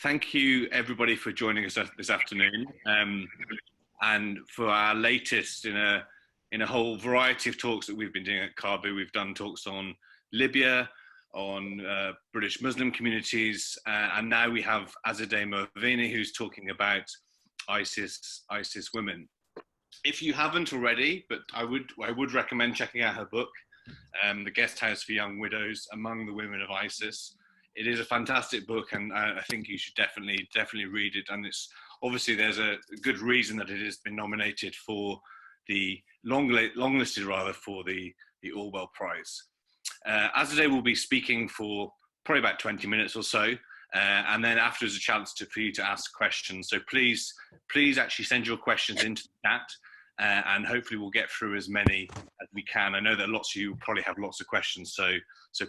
Thank you, everybody, for joining us this afternoon, and for our latest in a whole variety of talks that we've been doing at Caabu. We've done talks on Libya, on British Muslim communities, and now we have Azadeh Moaveni, who's talking about ISIS women. If you haven't already, but I would recommend checking out her book, The Guest House for Young Widows Among the Women of ISIS. It is a fantastic book, and I think you should definitely read it. And it's obviously there's a good reason that it has been nominated for the longlisted for the Orwell Prize. Azadeh will be speaking for probably about 20 minutes or so, and then afterwards a chance for you to ask questions. So please actually send your questions into the chat, and hopefully we'll get through as many as we can. I know that lots of you probably have lots of questions, so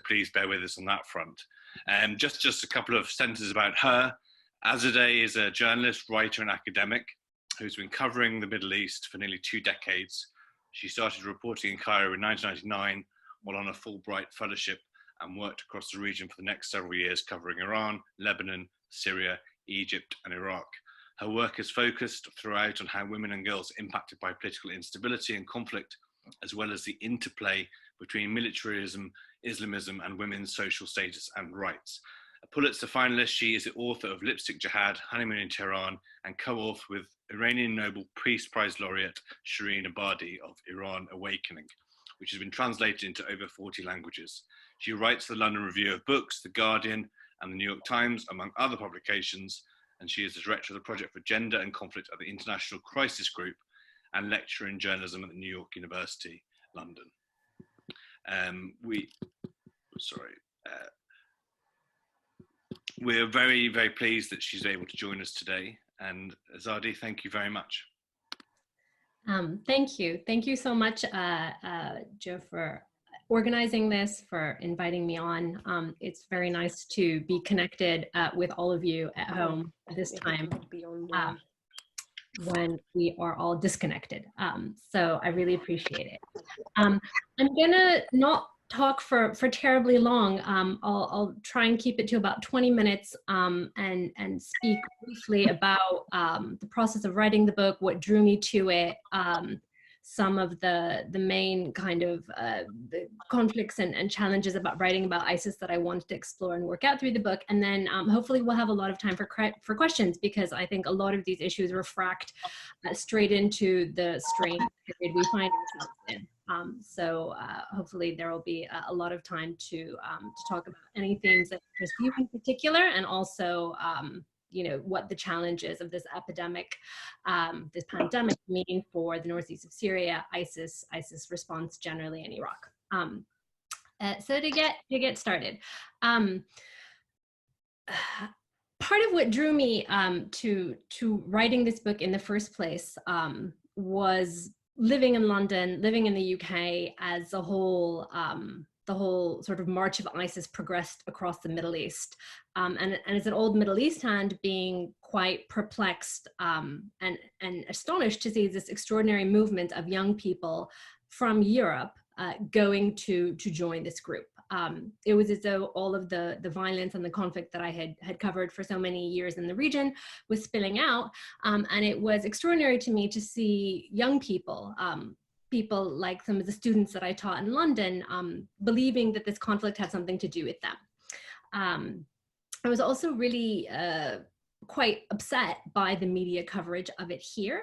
please bear with us on that front. Just a couple of sentences about her. Azadeh is a journalist, writer, and academic who's been covering the Middle East for nearly 2 decades. She started reporting in Cairo in 1999 while on a Fulbright fellowship, and worked across the region for the next several years, covering Iran, Lebanon, Syria, Egypt, and Iraq. Her work is focused throughout on how women and girls are impacted by political instability and conflict, as well as the interplay between militarism, Islamism, and women's social status and rights. A Pulitzer finalist, she is the author of Lipstick Jihad, Honeymoon in Tehran, and co-author with Iranian Nobel Peace Prize laureate Shireen Ebadi of Iran Awakening, which has been translated into over 40 languages. She writes the London Review of Books, The Guardian, and the New York Times, among other publications, and she is the director of the Project for Gender and Conflict at the International Crisis Group and lecturer in journalism at the New York University, London. We're very, very pleased that she's able to join us today. And Azadeh, thank you very much. Thank you. Thank you so much, Joe, for organizing this, for inviting me on. It's very nice to be connected with all of you at home at this time when we are all disconnected. So I really appreciate it. I'm gonna not talk for terribly long. I'll try and keep it to about 20 minutes and speak briefly about the process of writing the book, what drew me to it, some of the main kind of the conflicts and challenges about writing about ISIS that I wanted to explore and work out through the book. And then hopefully we'll have a lot of time for questions, because I think a lot of these issues refract straight into the strange period we find ourselves in. So hopefully there will be a lot of time to talk about any themes that interest you in particular, and also you know, what the challenges of this epidemic, this pandemic mean for the northeast of Syria, ISIS response generally in Iraq. So to get started, part of what drew me to writing this book in the first place was living in London, living in the UK as a whole. The whole sort of march of ISIS progressed across the Middle East. And as an old Middle East hand, being quite perplexed and astonished to see this extraordinary movement of young people from Europe going to join this group. It was as though all of the violence and the conflict that I had covered for so many years in the region was spilling out. And it was extraordinary to me to see young people, people like some of the students that I taught in London, believing that this conflict had something to do with them. I was also really quite upset by the media coverage of it here,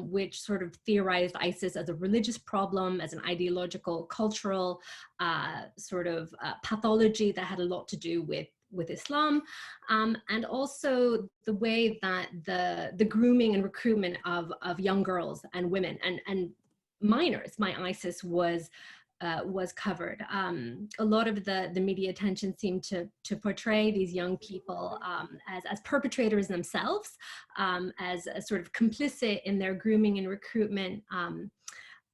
which sort of theorized ISIS as a religious problem, as an ideological, cultural sort of pathology that had a lot to do with Islam, and also the way that the grooming and recruitment of young girls and women and minors, my ISIS was covered. A lot of the media attention seemed to portray these young people as perpetrators themselves, as sort of complicit in their grooming and recruitment.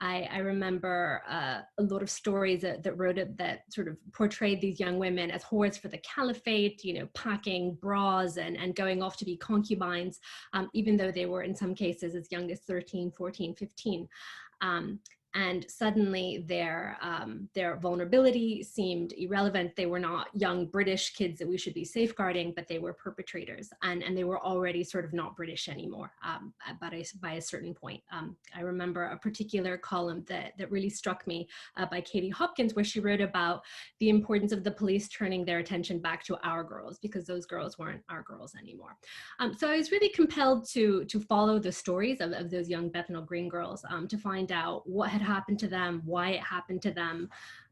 I remember a lot of stories that wrote it that sort of portrayed these young women as whores for the caliphate, you know, packing bras and going off to be concubines, even though they were in some cases as young as 13, 14, 15. and suddenly their vulnerability seemed irrelevant. They were not young British kids that we should be safeguarding, but they were perpetrators, and they were already sort of not British anymore by a certain point. I remember a particular column that really struck me by Katie Hopkins, where she wrote about the importance of the police turning their attention back to our girls, because those girls weren't our girls anymore. So I was really compelled to follow the stories of those young Bethnal Green girls, to find out what had happened to them, why it happened to them,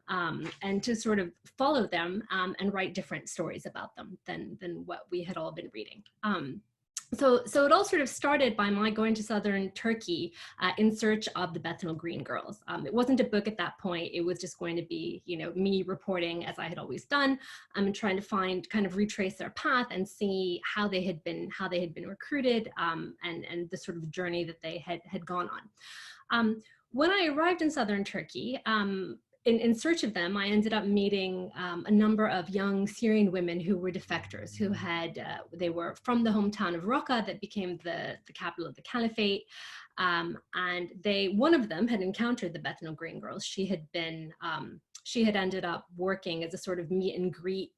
and to sort of follow them and write different stories about them than what we had all been reading. So it all sort of started by my going to southern Turkey in search of the Bethnal Green girls. It wasn't a book at that point. It was just going to be, me reporting as I had always done, and trying to kind of retrace their path and see how they had been recruited, and the sort of journey that they had gone on. When I arrived in southern Turkey, in search of them, I ended up meeting a number of young Syrian women who were defectors, who they were from the hometown of Raqqa that became the capital of the caliphate. And one of them had encountered the Bethnal Green girls. She had ended up working as a sort of meet and greet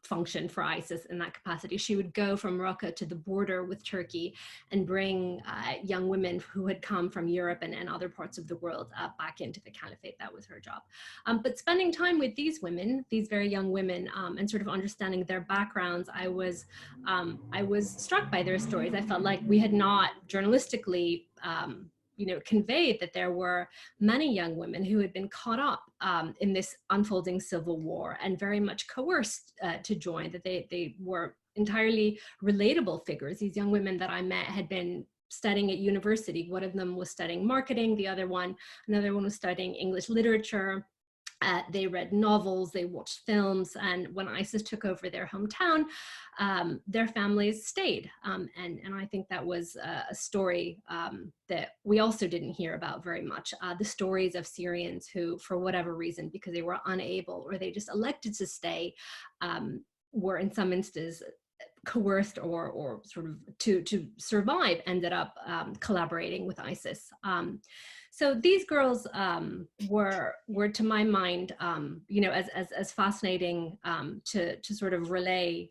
function for ISIS in that capacity. She would go from Raqqa to the border with Turkey and bring young women who had come from Europe and other parts of the world back into the caliphate. That was her job. But spending time with these women, these very young women, and sort of understanding their backgrounds, I was struck by their stories. I felt like we had not journalistically conveyed that there were many young women who had been caught up in this unfolding civil war and very much coerced to join, that they were entirely relatable figures. These young women that I met had been studying at university. One of them was studying marketing, another one was studying English literature. They read novels, they watched films, and when ISIS took over their hometown, their families stayed. And I think that was a story that we also didn't hear about very much. The stories of Syrians who, for whatever reason, because they were unable or they just elected to stay, were in some instances coerced or sort of to survive, ended up collaborating with ISIS. So these girls were to my mind, as fascinating to sort of relay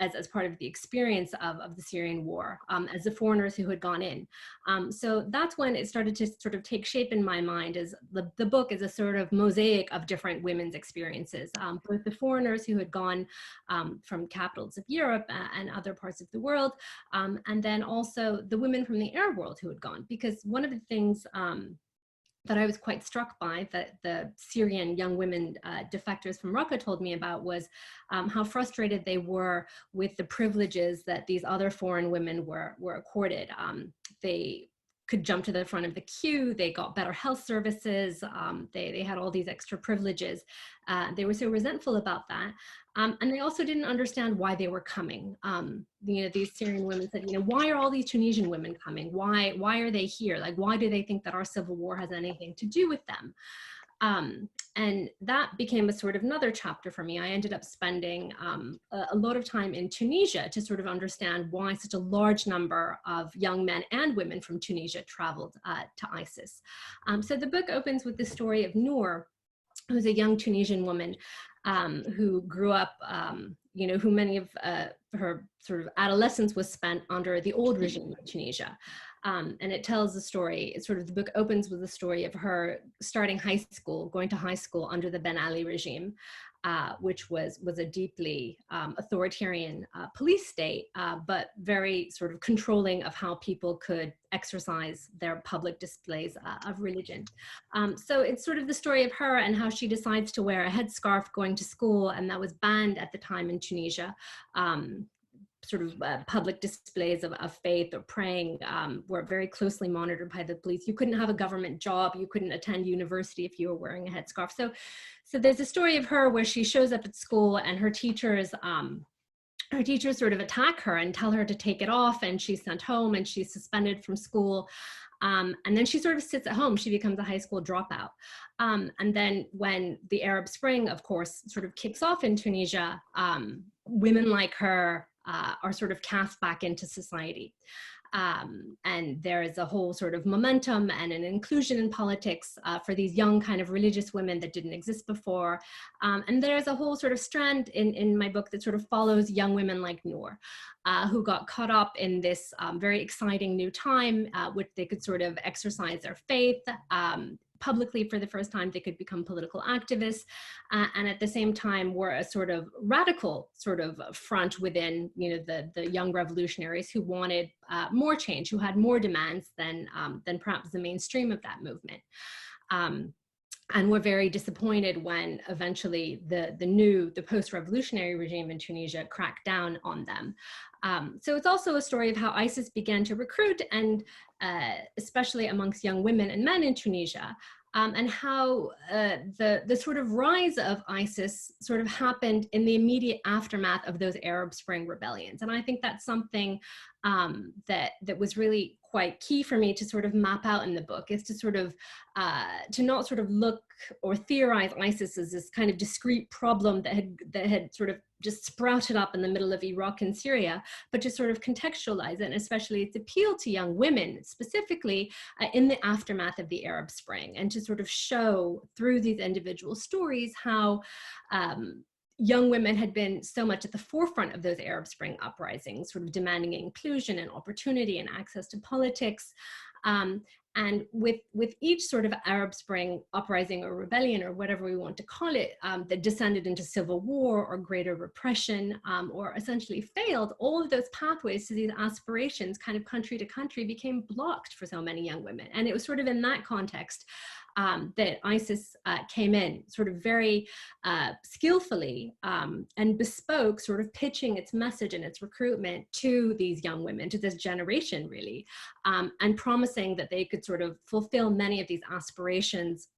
as part of the experience of the Syrian war, as the foreigners who had gone in. So that's when it started to sort of take shape in my mind, as the book is a sort of mosaic of different women's experiences, both the foreigners who had gone from capitals of Europe and other parts of the world, and then also the women from the Arab world who had gone. Because one of the things that I was quite struck by, that the Syrian young women defectors from Raqqa told me about, was how frustrated they were with the privileges that these other foreign women were accorded. They could jump to the front of the queue, they got better health services, they had all these extra privileges. They were so resentful about that. And they also didn't understand why they were coming. These Syrian women said, why are all these Tunisian women coming? Why are they here? Like, why do they think that our civil war has anything to do with them? And that became a sort of another chapter for me. I ended up spending a lot of time in Tunisia to sort of understand why such a large number of young men and women from Tunisia traveled to ISIS. So the book opens with the story of Noor, who's a young Tunisian woman who grew up, who many of her sort of adolescence was spent under the old regime of Tunisia. And it tells the story, the book opens with the story of her starting high school, going to high school under the Ben Ali regime, which was a deeply authoritarian police state, but very sort of controlling of how people could exercise their public displays of religion. So it's sort of the story of her and how she decides to wear a headscarf going to school, and that was banned at the time in Tunisia. Public displays of faith or praying were very closely monitored by the police. You couldn't have a government job, you couldn't attend university if you were wearing a headscarf. So there's a story of her where she shows up at school and her teachers sort of attack her and tell her to take it off, and she's sent home and she's suspended from school. And then she sort of sits at home. She becomes a high school dropout. And then when the Arab Spring, of course, sort of kicks off in Tunisia, women like her are sort of cast back into society. And there is a whole sort of momentum and an inclusion in politics for these young kind of religious women that didn't exist before. And there's a whole sort of strand in my book that sort of follows young women like Noor, who got caught up in this very exciting new time, which they could sort of exercise their faith publicly for the first time. They could become political activists, and at the same time were a sort of radical sort of front within, you know, the young revolutionaries who wanted more change, who had more demands than perhaps the mainstream of that movement. And were very disappointed when eventually the post-revolutionary regime in Tunisia cracked down on them. So it's also a story of how ISIS began to recruit, and especially amongst young women and men in Tunisia, and how the sort of rise of ISIS sort of happened in the immediate aftermath of those Arab Spring rebellions. And I think that's something that was really quite key for me to sort of map out in the book, is to sort of to not sort of look or theorize ISIS as this kind of discrete problem that had sort of just sprouted up in the middle of Iraq and Syria, but to sort of contextualize it, and especially its appeal to young women, specifically in the aftermath of the Arab Spring, and to sort of show through these individual stories how young women had been so much at the forefront of those Arab Spring uprisings, sort of demanding inclusion and opportunity and access to politics. And with each sort of Arab Spring uprising or rebellion, or whatever we want to call it, that descended into civil war or greater repression, or essentially failed, all of those pathways to these aspirations, kind of country to country, became blocked for so many young women. And it was sort of in that context that ISIS came in, sort of very skillfully and bespoke, sort of pitching its message and its recruitment to these young women, to this generation really, and promising that they could sort of fulfill many of these aspirations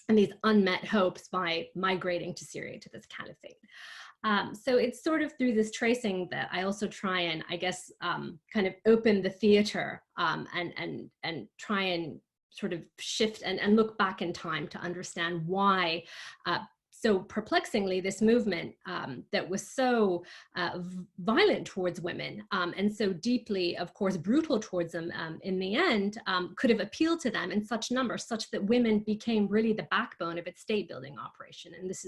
and these unmet hopes by migrating to Syria, to this caliphate. So it's sort of through this tracing that I also try and, I guess, kind of open the theater and try and sort of shift and look back in time to understand why so perplexingly this movement that was so violent towards women and so deeply, of course, brutal towards them in the end, could have appealed to them in such numbers, such that women became really the backbone of its state building operation. And this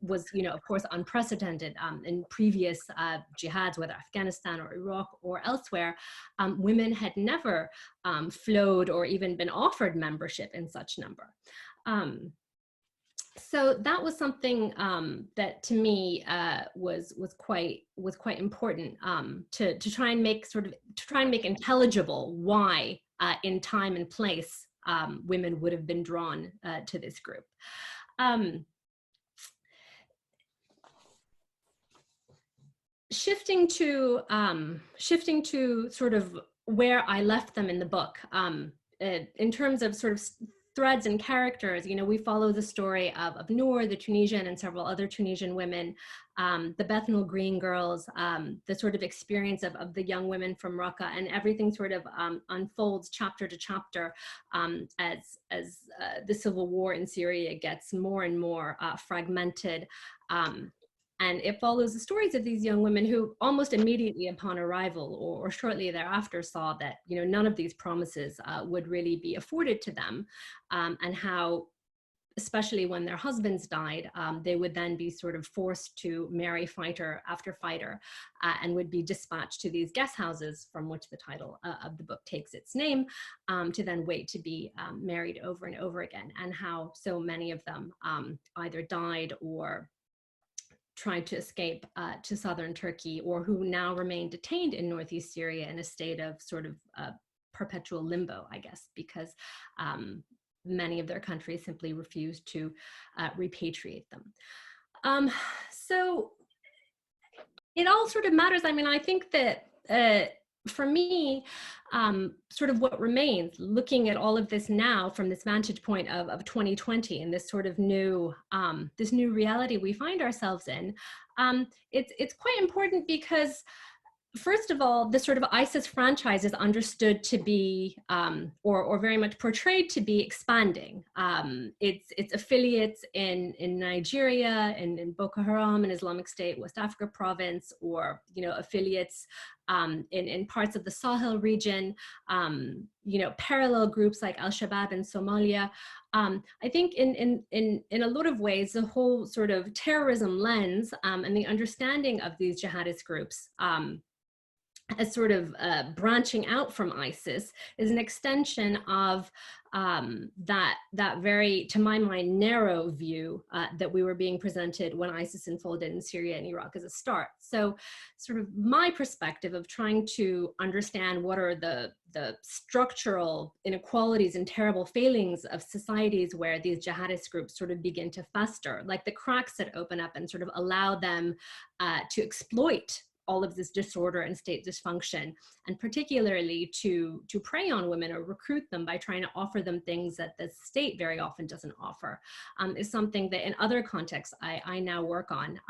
was, you know, of course, unprecedented in previous jihads, whether Afghanistan or Iraq or elsewhere. Women had never flowed or even been offered membership in such number. So that was something that to me was quite important to try and make intelligible why in time and place women would have been drawn to this group. Shifting to sort of where I left them in the book, in terms of sort of threads and characters, you know, we follow the story of Noor, the Tunisian, and several other Tunisian women, the Bethnal Green girls, the sort of experience of the young women from Raqqa, and everything sort of unfolds chapter to chapter as the civil war in Syria gets more and more fragmented. And it follows the stories of these young women who almost immediately upon arrival or shortly thereafter saw that, you know, none of these promises would really be afforded to them, and how, especially when their husbands died, they would then be sort of forced to marry fighter after fighter and would be dispatched to these guest houses from which the title of the book takes its name, to then wait to be married over and over again, and how so many of them either died or tried to escape to southern Turkey, or who now remain detained in northeast Syria in a state of sort of perpetual limbo, I guess, because many of their countries simply refused to repatriate them. So it all sort of matters. I mean, I think that for me, sort of what remains, looking at all of this now from this vantage point of 2020 and this sort of new reality we find ourselves in, it's quite important because, first of all, the sort of ISIS franchise is understood to be, or very much portrayed to be, expanding. Its affiliates in Nigeria, in Boko Haram and Islamic State, West Africa province, or, you know, affiliates in parts of the Sahel region, parallel groups like Al-Shabaab in Somalia. I think in a lot of ways, the whole sort of terrorism lens and the understanding of these jihadist groups as sort of branching out from ISIS is an extension of that very, to my mind, narrow view that we were being presented when ISIS unfolded in Syria and Iraq as a start. So sort of my perspective of trying to understand what are the structural inequalities and terrible failings of societies where these jihadist groups sort of begin to fester, like the cracks that open up and sort of allow them to exploit all of this disorder and state dysfunction, and particularly to prey on women or recruit them by trying to offer them things that the state very often doesn't offer, is something that in other contexts I now work on.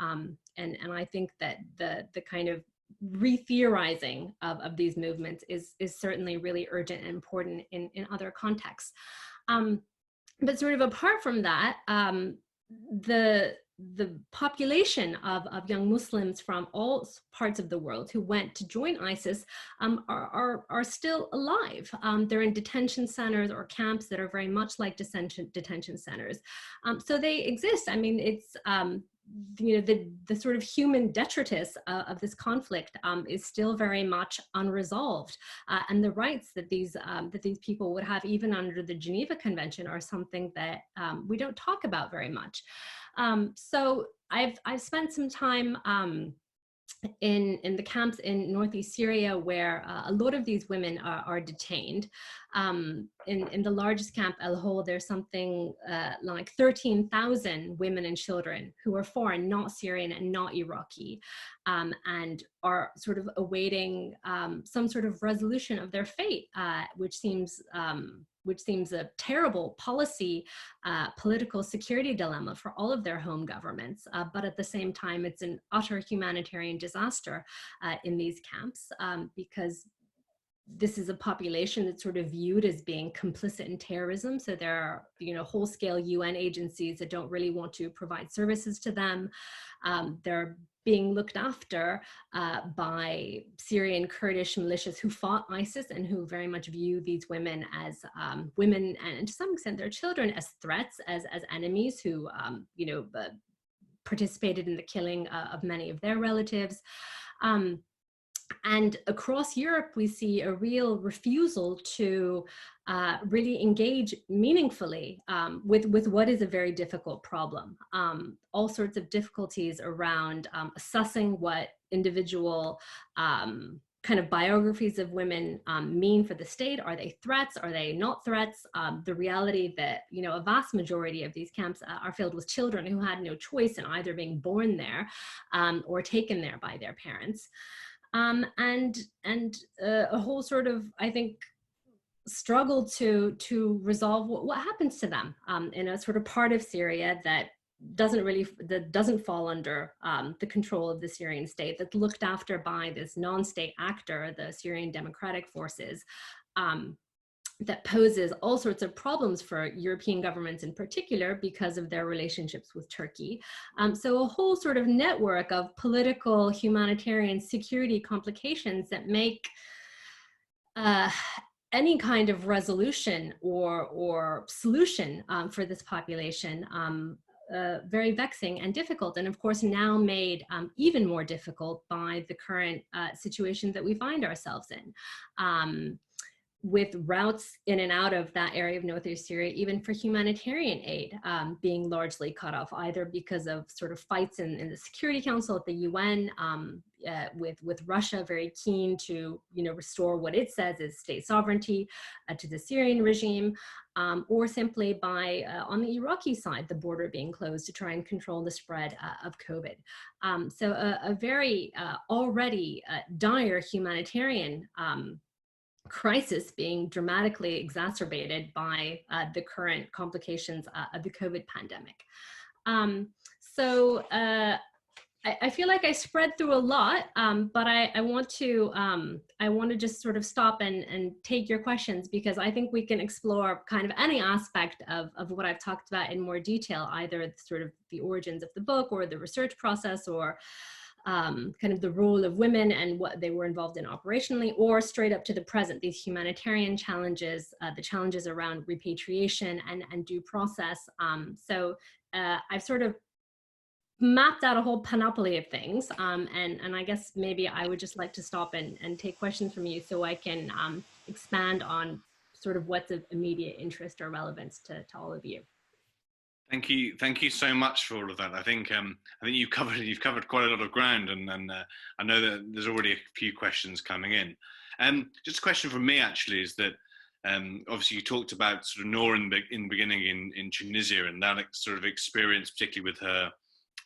And I think that the kind of re-theorizing of these movements is certainly really urgent and important in other contexts. But sort of apart from that, the population of young Muslims from all parts of the world who went to join ISIS are still alive. They're in detention centers or camps that are very much like detention centers. So they exist. I mean, it's, the sort of human detritus of this conflict is still very much unresolved. And the rights that these people would have even under the Geneva Convention are something that we don't talk about very much. So I've spent some time in the camps in northeast Syria where a lot of these women are detained. In the largest camp, El Hol, there's something like 13,000 women and children who are foreign, not Syrian and not Iraqi, and are sort of awaiting some sort of resolution of their fate, which seems a terrible policy, political security dilemma for all of their home governments. But at the same time, it's an utter humanitarian disaster in these camps because this is a population that's sort of viewed as being complicit in terrorism. So there are, whole-scale UN agencies that don't really want to provide services to them. They're being looked after by Syrian Kurdish militias who fought ISIS and who very much view these women as women, and to some extent their children, as threats, as enemies who, participated in the killing of many of their relatives. And across Europe, we see a real refusal to really engage meaningfully with what is a very difficult problem. All sorts of difficulties around assessing what individual kind of biographies of women mean for the state. Are they threats? Are they not threats? The reality that, a vast majority of these camps are filled with children who had no choice in either being born there or taken there by their parents. And a whole sort of, I think, struggle to resolve what happens to them in a sort of part of Syria that doesn't fall under the control of the Syrian state, that's looked after by this non-state actor, the Syrian Democratic Forces, that poses all sorts of problems for European governments in particular because of their relationships with Turkey. So a whole sort of network of political, humanitarian, security complications that make any kind of resolution or solution for this population very vexing and difficult, and of course now made even more difficult by the current situation that we find ourselves in. With routes in and out of that area of northeast Syria, even for humanitarian aid, being largely cut off, either because of sort of fights in the Security Council at the UN, with Russia very keen to restore what it says is state sovereignty to the Syrian regime, or simply by, on the Iraqi side, the border being closed to try and control the spread of COVID. So a very already dire humanitarian crisis being dramatically exacerbated by the current complications of the COVID pandemic. So I feel like I spread through a lot, but I want to just sort of stop and take your questions, because I think we can explore kind of any aspect of what I've talked about in more detail, either sort of the origins of the book or the research process, or kind of the role of women and what they were involved in operationally, or straight up to the present, these humanitarian challenges, the challenges around repatriation and due process. So I've sort of mapped out a whole panoply of things. And I guess maybe I would just like to stop and take questions from you so I can expand on sort of what's of immediate interest or relevance to all of you. Thank you so much for all of that. I think you've covered quite a lot of ground, and I know that there's already a few questions coming in. Just a question from me actually is that obviously you talked about sort of Noor in the beginning in Tunisia, and that sort of experience, particularly with her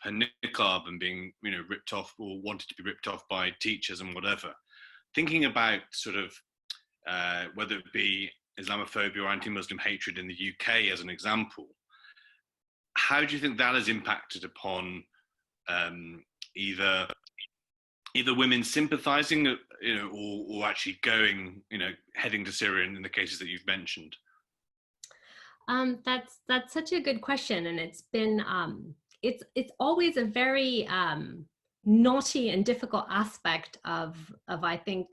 niqab and being ripped off or wanted to be ripped off by teachers and whatever. Thinking about sort of whether it be Islamophobia or anti-Muslim hatred in the UK as an example, how do you think that has impacted upon either women sympathising, or actually going, heading to Syria in the cases that you've mentioned? That's such a good question, and it's been it's always a very knotty and difficult aspect of I think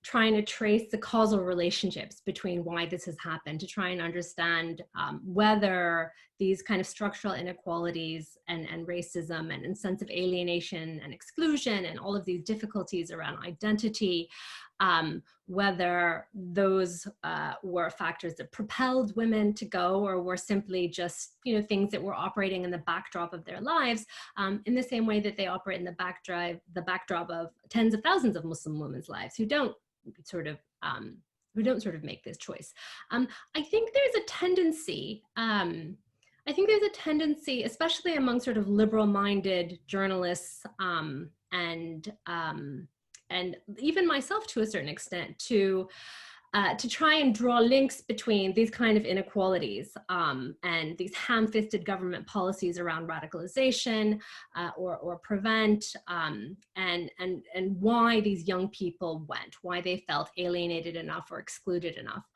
trying to trace the causal relationships between why this has happened, to try and understand whether these kind of structural inequalities and racism and sense of alienation and exclusion and all of these difficulties around identity, whether those were factors that propelled women to go, or were simply just things that were operating in the backdrop of their lives, in the same way that they operate in the backdrop of tens of thousands of Muslim women's lives who don't sort of make this choice. I think there's a tendency, especially among sort of liberal-minded journalists and even myself to a certain extent, to try and draw links between these kind of inequalities and these ham-fisted government policies around radicalization or prevent, and why these young people went, why they felt alienated enough or excluded enough.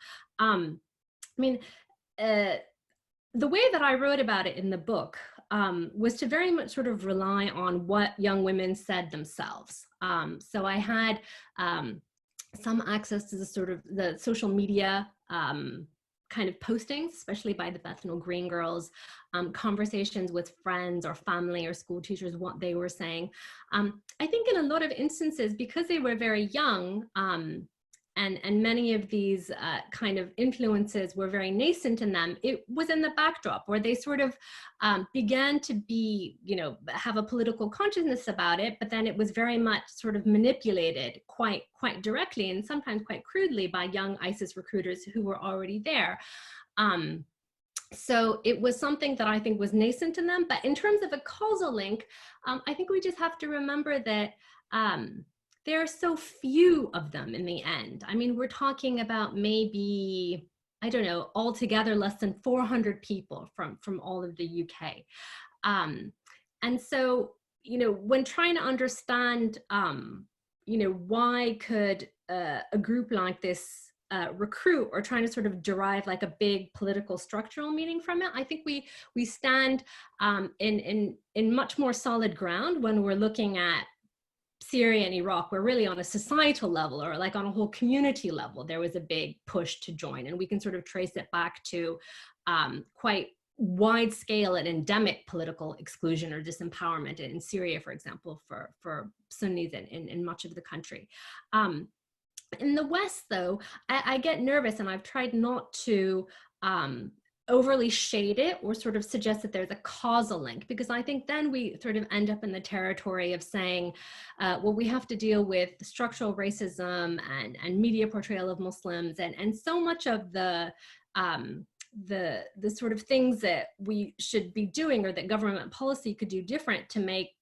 The way that I wrote about it in the book was to very much sort of rely on what young women said themselves. So I had some access to the social media kind of postings, especially by the Bethnal Green girls, conversations with friends or family or school teachers, what they were saying. I think in a lot of instances, because they were very young, and many of these kind of influences were very nascent in them, it was in the backdrop where they sort of began to be, have a political consciousness about it, but then it was very much sort of manipulated quite directly and sometimes quite crudely by young ISIS recruiters who were already there. So it was something that I think was nascent in them. But in terms of a causal link, I think we just have to remember that there are so few of them in the end. I mean, we're talking about maybe, I don't know, altogether less than 400 people from all of the UK. And so, when trying to understand, why could a group like this recruit, or trying to sort of derive like a big political structural meaning from it, I think we stand in much more solid ground when we're looking at Syria and Iraq, where really on a societal level, or like on a whole community level, there was a big push to join. And we can sort of trace it back to quite wide scale and endemic political exclusion or disempowerment in Syria, for example, for Sunnis in much of the country. In the West, though, I get nervous, and I've tried not to overly shade it or sort of suggest that there's a causal link, because I think then we sort of end up in the territory of saying, well, we have to deal with structural racism and media portrayal of Muslims and so much of the sort of things that we should be doing, or that government policy could do different to make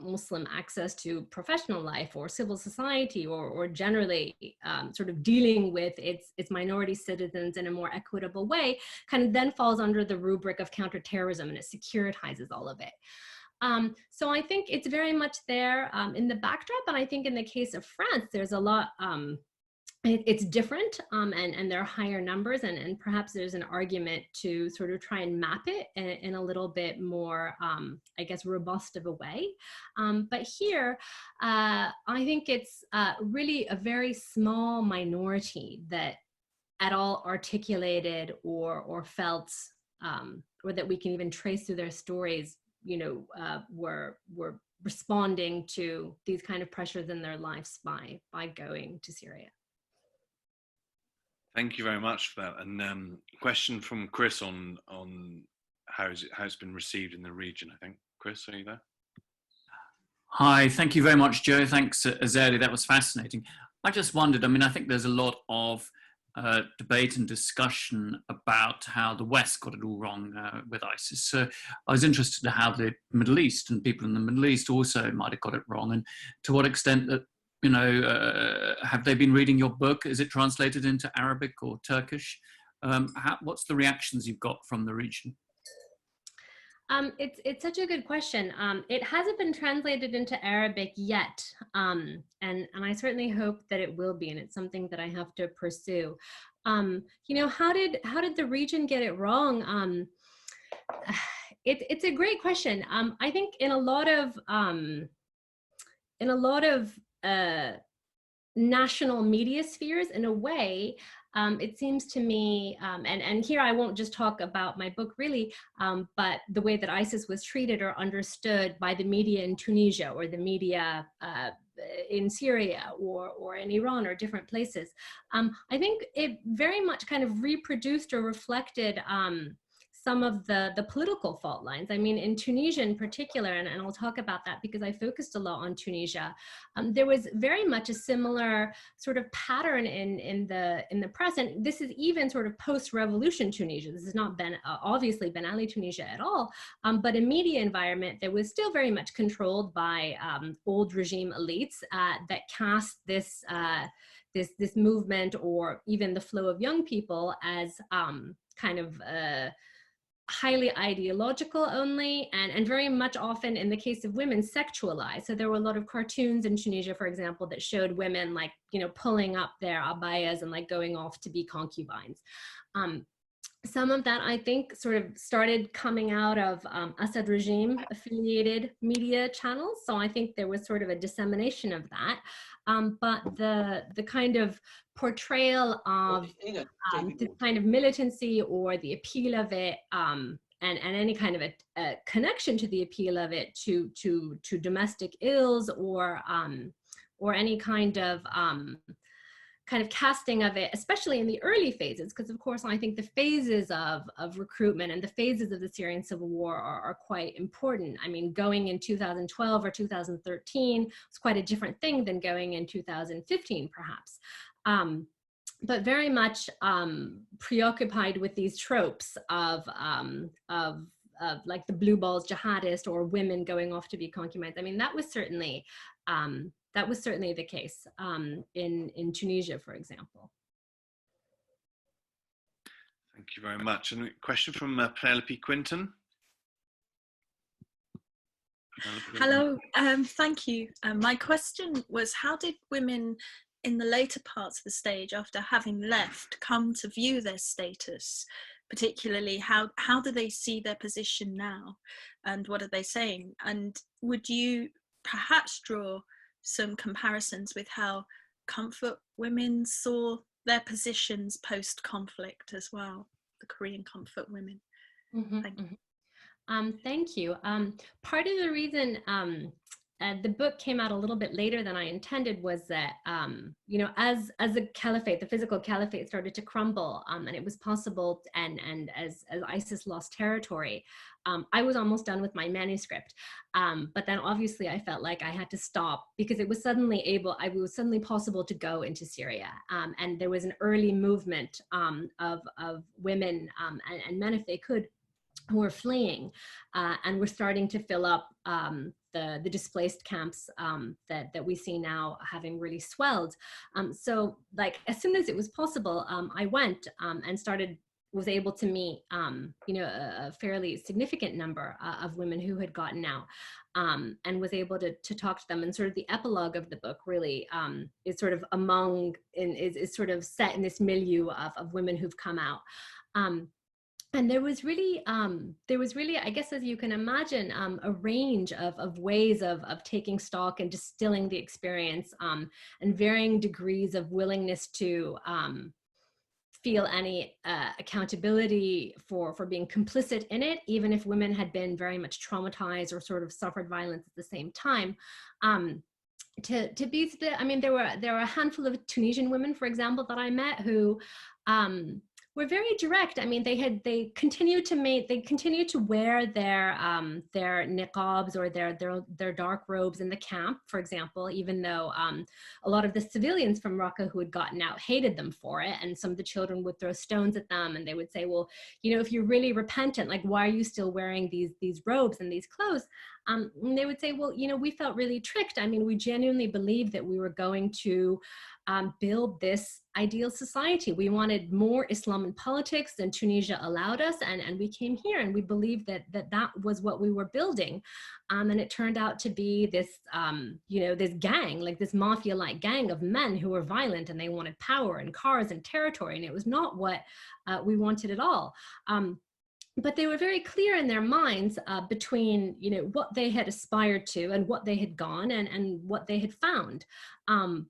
Muslim access to professional life or civil society, or generally sort of dealing with its minority citizens in a more equitable way, kind of then falls under the rubric of counterterrorism, and it securitizes all of it. So I think it's very much there in the backdrop, and I think in the case of France, there's a lot it's different, and there are higher numbers, and perhaps there's an argument to sort of try and map it in a little bit more, I guess, robust of a way. But here, I think it's really a very small minority that at all articulated or felt, or that we can even trace through their stories, were responding to these kind of pressures in their lives by going to Syria. Thank you very much for that. And question from Chris on how it's been received in the region, I think. Chris, are you there? Hi, thank you very much, Joe. Thanks, Azadeh. That was fascinating. I just wondered, I mean, I think there's a lot of debate and discussion about how the West got it all wrong with ISIS. So I was interested in how the Middle East and people in the Middle East also might have got it wrong, and to what extent that, have they been reading your book? Is it translated into Arabic or Turkish? What's the reactions you've got from the region? It's such a good question. It hasn't been translated into Arabic yet, and I certainly hope that it will be, and it's something that I have to pursue. How did the region get it wrong? It's a great question. I think in a lot of national media spheres, in a way, it seems to me, and here I won't just talk about my book really, but the way that ISIS was treated or understood by the media in Tunisia, or the media in Syria, or in Iran, or different places. I think it very much kind of reproduced or reflected some of the political fault lines. I mean, in Tunisia in particular, and I'll talk about that because I focused a lot on Tunisia, there was very much a similar sort of pattern in the press, and this is even sort of post-revolution Tunisia. This is not obviously Ben Ali Tunisia at all, but a media environment that was still very much controlled by old regime elites that cast this movement, or even the flow of young people, as kind of highly ideological only, and very much often, in the case of women, sexualized. So there were a lot of cartoons in Tunisia, for example, that showed women like, pulling up their abayas and like going off to be concubines. Some of that, I think, sort of started coming out of Assad regime affiliated media channels. So I think there was sort of a dissemination of that. But the kind of portrayal of this kind of militancy, or the appeal of it, and any kind of a connection to the appeal of it to domestic ills, or any kind of casting of it, especially in the early phases, because of course I think the phases of recruitment and the phases of the Syrian civil war are quite important. I mean, going in 2012 or 2013 was quite a different thing than going in 2015, perhaps. But very much preoccupied with these tropes of like the blue balls jihadist, or women going off to be concubines. I mean, that was certainly the case in Tunisia, for example. Thank you very much. And a question from Penelope Quinton. Hello, thank you. My question was, how did women in the later parts of the stage, after having left, come to view their status? Particularly, how do they see their position now, and what are they saying? And would you perhaps draw some comparisons with how comfort women saw their positions post-conflict as well, the Korean comfort women? Mm-hmm, Thank you. Thank you. Part of the reason the book came out a little bit later than I intended was that, as the caliphate, the physical caliphate, started to crumble, and it was possible, and as ISIS lost territory, I was almost done with my manuscript. But then obviously I felt like I had to stop, because it was suddenly possible to go into Syria. And there was an early movement of women and men, if they could, who were fleeing, and were starting to fill up the displaced camps that we see now having really swelled. So like, as soon as it was possible, I went and started was able to meet, you know, a fairly significant number of women who had gotten out, and was able to talk to them. And sort of the epilogue of the book really is sort of is sort of set in this milieu of women who've come out. And there was really, I guess, as you can imagine, a range of ways of taking stock and distilling the experience, and varying degrees of willingness to feel any accountability for being complicit in it, even if women had been very much traumatized or sort of suffered violence at the same time. To be, I mean, there were a handful of Tunisian women, for example, that I met who were very direct. I mean, they continued to wear their niqabs or their dark robes in the camp, for example, even though a lot of the civilians from Raqqa who had gotten out hated them for it, and some of the children would throw stones at them, and they would say, well, you know, if you're really repentant, like, why are you still wearing these robes and these clothes? And they would say, well, you know, we felt really tricked. I mean, we genuinely believed that we were going to build this ideal society. We wanted more Islam in politics than Tunisia allowed us, and we came here and we believed that was what we were building. And it turned out to be this, you know, this gang, like this mafia-like gang of men who were violent, and they wanted power and cars and territory, and it was not what we wanted at all. But they were very clear in their minds between, you know, what they had aspired to and what they had gone and what they had found.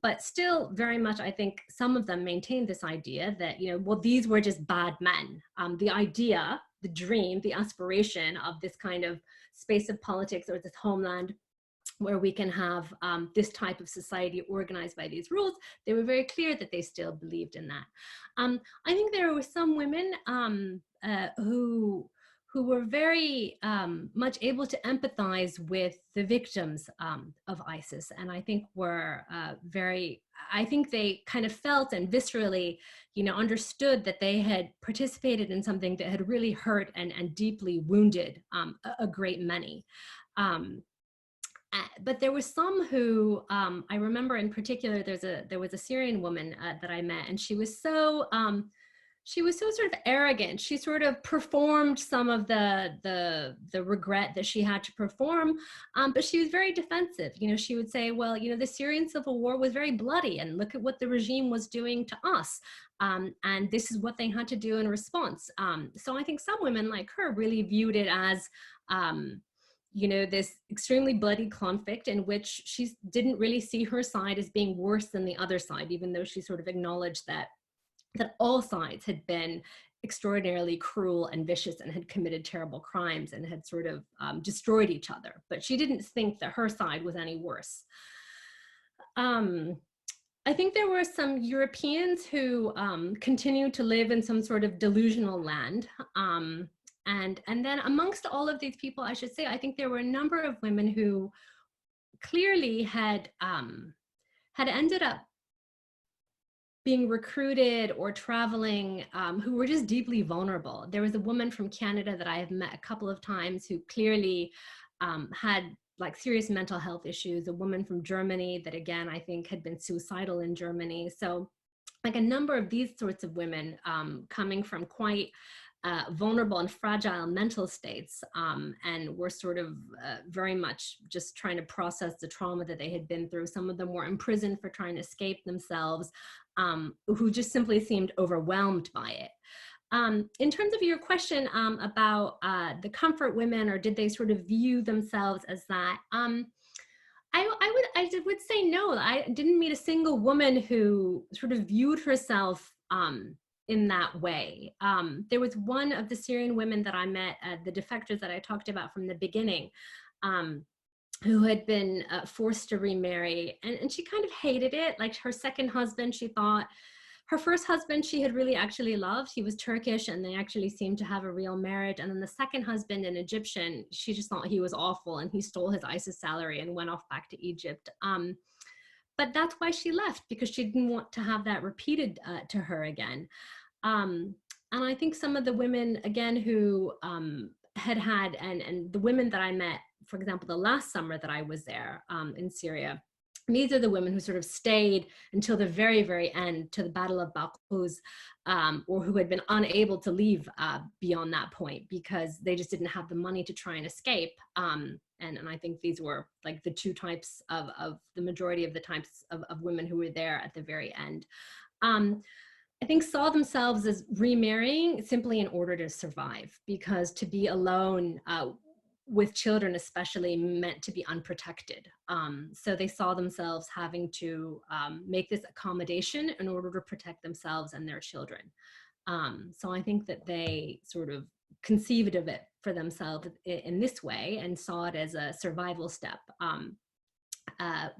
But still very much, I think some of them maintained this idea that, you know, well, these were just bad men. The idea, the dream, the aspiration of this kind of space of politics or this homeland where we can have this type of society organized by these rules, they were very clear that they still believed in that. I think there were some women who were very much able to empathize with the victims of ISIS, and I think were I think they kind of felt and viscerally, you know, understood that they had participated in something that had really hurt and deeply wounded a great many. But there were some who, I remember in particular, there was a Syrian woman that I met, and she was so sort of arrogant. She sort of performed some of the regret that she had to perform, but she was very defensive. You know, she would say, well, you know, the Syrian civil war was very bloody, and look at what the regime was doing to us. And this is what they had to do in response. So I think some women like her really viewed it as, you know, this extremely bloody conflict in which she didn't really see her side as being worse than the other side, even though she sort of acknowledged that all sides had been extraordinarily cruel and vicious and had committed terrible crimes and had sort of destroyed each other. But she didn't think that her side was any worse. I think there were some Europeans who continued to live in some sort of delusional land. And then amongst all of these people, I should say, I think there were a number of women who clearly had ended up being recruited or traveling, who were just deeply vulnerable. There was a woman from Canada that I have met a couple of times who clearly had like serious mental health issues, a woman from Germany that again, I think had been suicidal in Germany. So like a number of these sorts of women coming from quite vulnerable and fragile mental states, and were sort of very much just trying to process the trauma that they had been through. Some of them were imprisoned for trying to escape themselves, who just simply seemed overwhelmed by it. In terms of your question about the comfort women, or did they sort of view themselves as that? I would say no. I didn't meet a single woman who sort of viewed herself in that way. There was one of the Syrian women that I met, the defectors that I talked about from the beginning, who had been forced to remarry, and she kind of hated it. Like her second husband, she thought, her first husband she had really actually loved. He was Turkish and they actually seemed to have a real marriage. And then the second husband, an Egyptian, she just thought he was awful and he stole his ISIS salary and went off back to Egypt. But that's why she left, because she didn't want to have that repeated to her again. And I think some of the women, again, who and the women that I met, for example, the last summer that I was there in Syria, And these are the women who sort of stayed until the very, very end, to the Battle of Baghuz, or who had been unable to leave beyond that point because they just didn't have the money to try and escape. And I think these were like the two types of the majority of the types of women who were there at the very end. I think saw themselves as remarrying simply in order to survive, because to be alone with children especially meant to be unprotected. So they saw themselves having to make this accommodation in order to protect themselves and their children. So I think that they sort of conceived of it for themselves in this way and saw it as a survival step,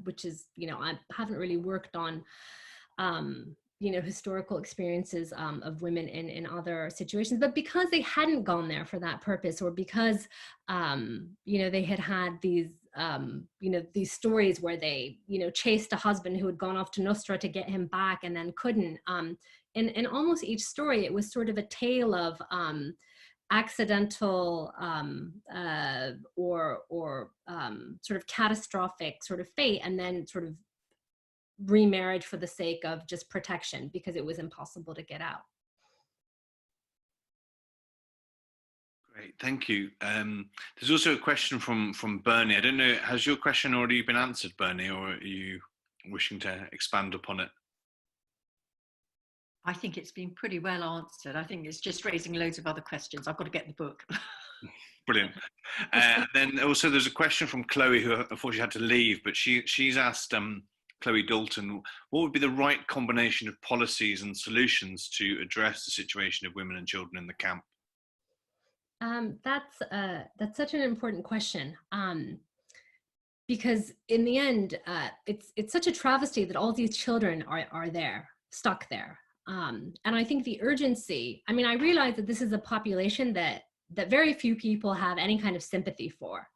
which is, I haven't really worked on historical experiences of women in other situations, but because they hadn't gone there for that purpose, or because, they had these, these stories where they, chased a husband who had gone off to Nusra to get him back and then couldn't. In almost each story, it was sort of a tale of accidental or sort of catastrophic sort of fate, and then sort of remarriage for the sake of just protection because it was impossible to get out. Great, thank you. There's also a question from Bernie. I don't know, has your question already been answered, Bernie, or are you wishing to expand upon it? I think it's been pretty well answered. I think it's just raising loads of other questions. I've got to get the book. Brilliant. Then also there's a question from Chloe, who unfortunately had to leave, but she's asked Chloe Dalton, what would be the right combination of policies and solutions to address the situation of women and children in the camp? That's such an important question, because in the end, it's such a travesty that all these children are there, stuck there. And I think the urgency, I mean, I realize that this is a population that very few people have any kind of sympathy for.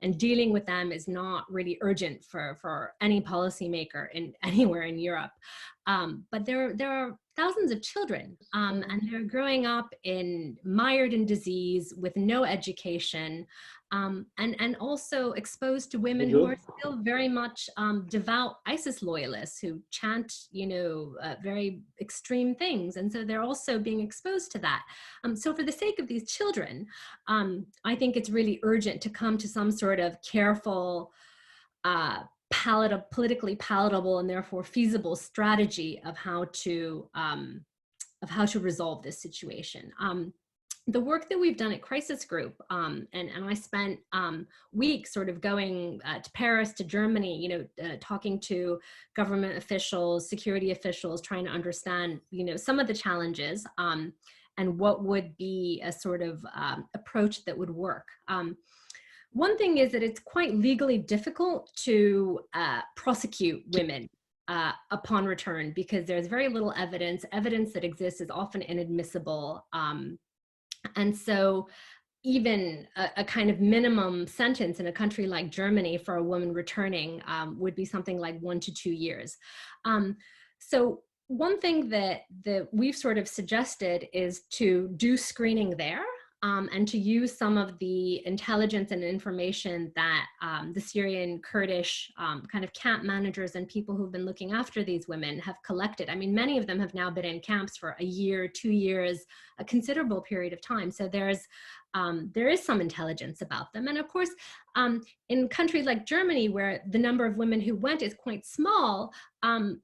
And dealing with them is not really urgent for any policymaker anywhere in Europe. But there are thousands of children, and they're growing up mired in disease with no education, and also exposed to women who are still very much devout ISIS loyalists who chant, very extreme things. And so they're also being exposed to that. So for the sake of these children, I think it's really urgent to come to some sort of careful, politically palatable and therefore feasible strategy of how to resolve this situation. The work that we've done at Crisis Group, and I spent weeks sort of going to Paris, to Germany, talking to government officials, security officials, trying to understand, some of the challenges and what would be a sort of approach that would work. One thing is that it's quite legally difficult to prosecute women upon return, because there's very little evidence. Evidence that exists is often inadmissible. And so even a kind of minimum sentence in a country like Germany for a woman returning would be something like 1 to 2 years. So one thing that we've sort of suggested is to do screening there, and to use some of the intelligence and information that the Syrian Kurdish kind of camp managers and people who've been looking after these women have collected. I mean, many of them have now been in camps for 1 year, 2 years, a considerable period of time. So there is some intelligence about them. And of course, in countries like Germany, where the number of women who went is quite small,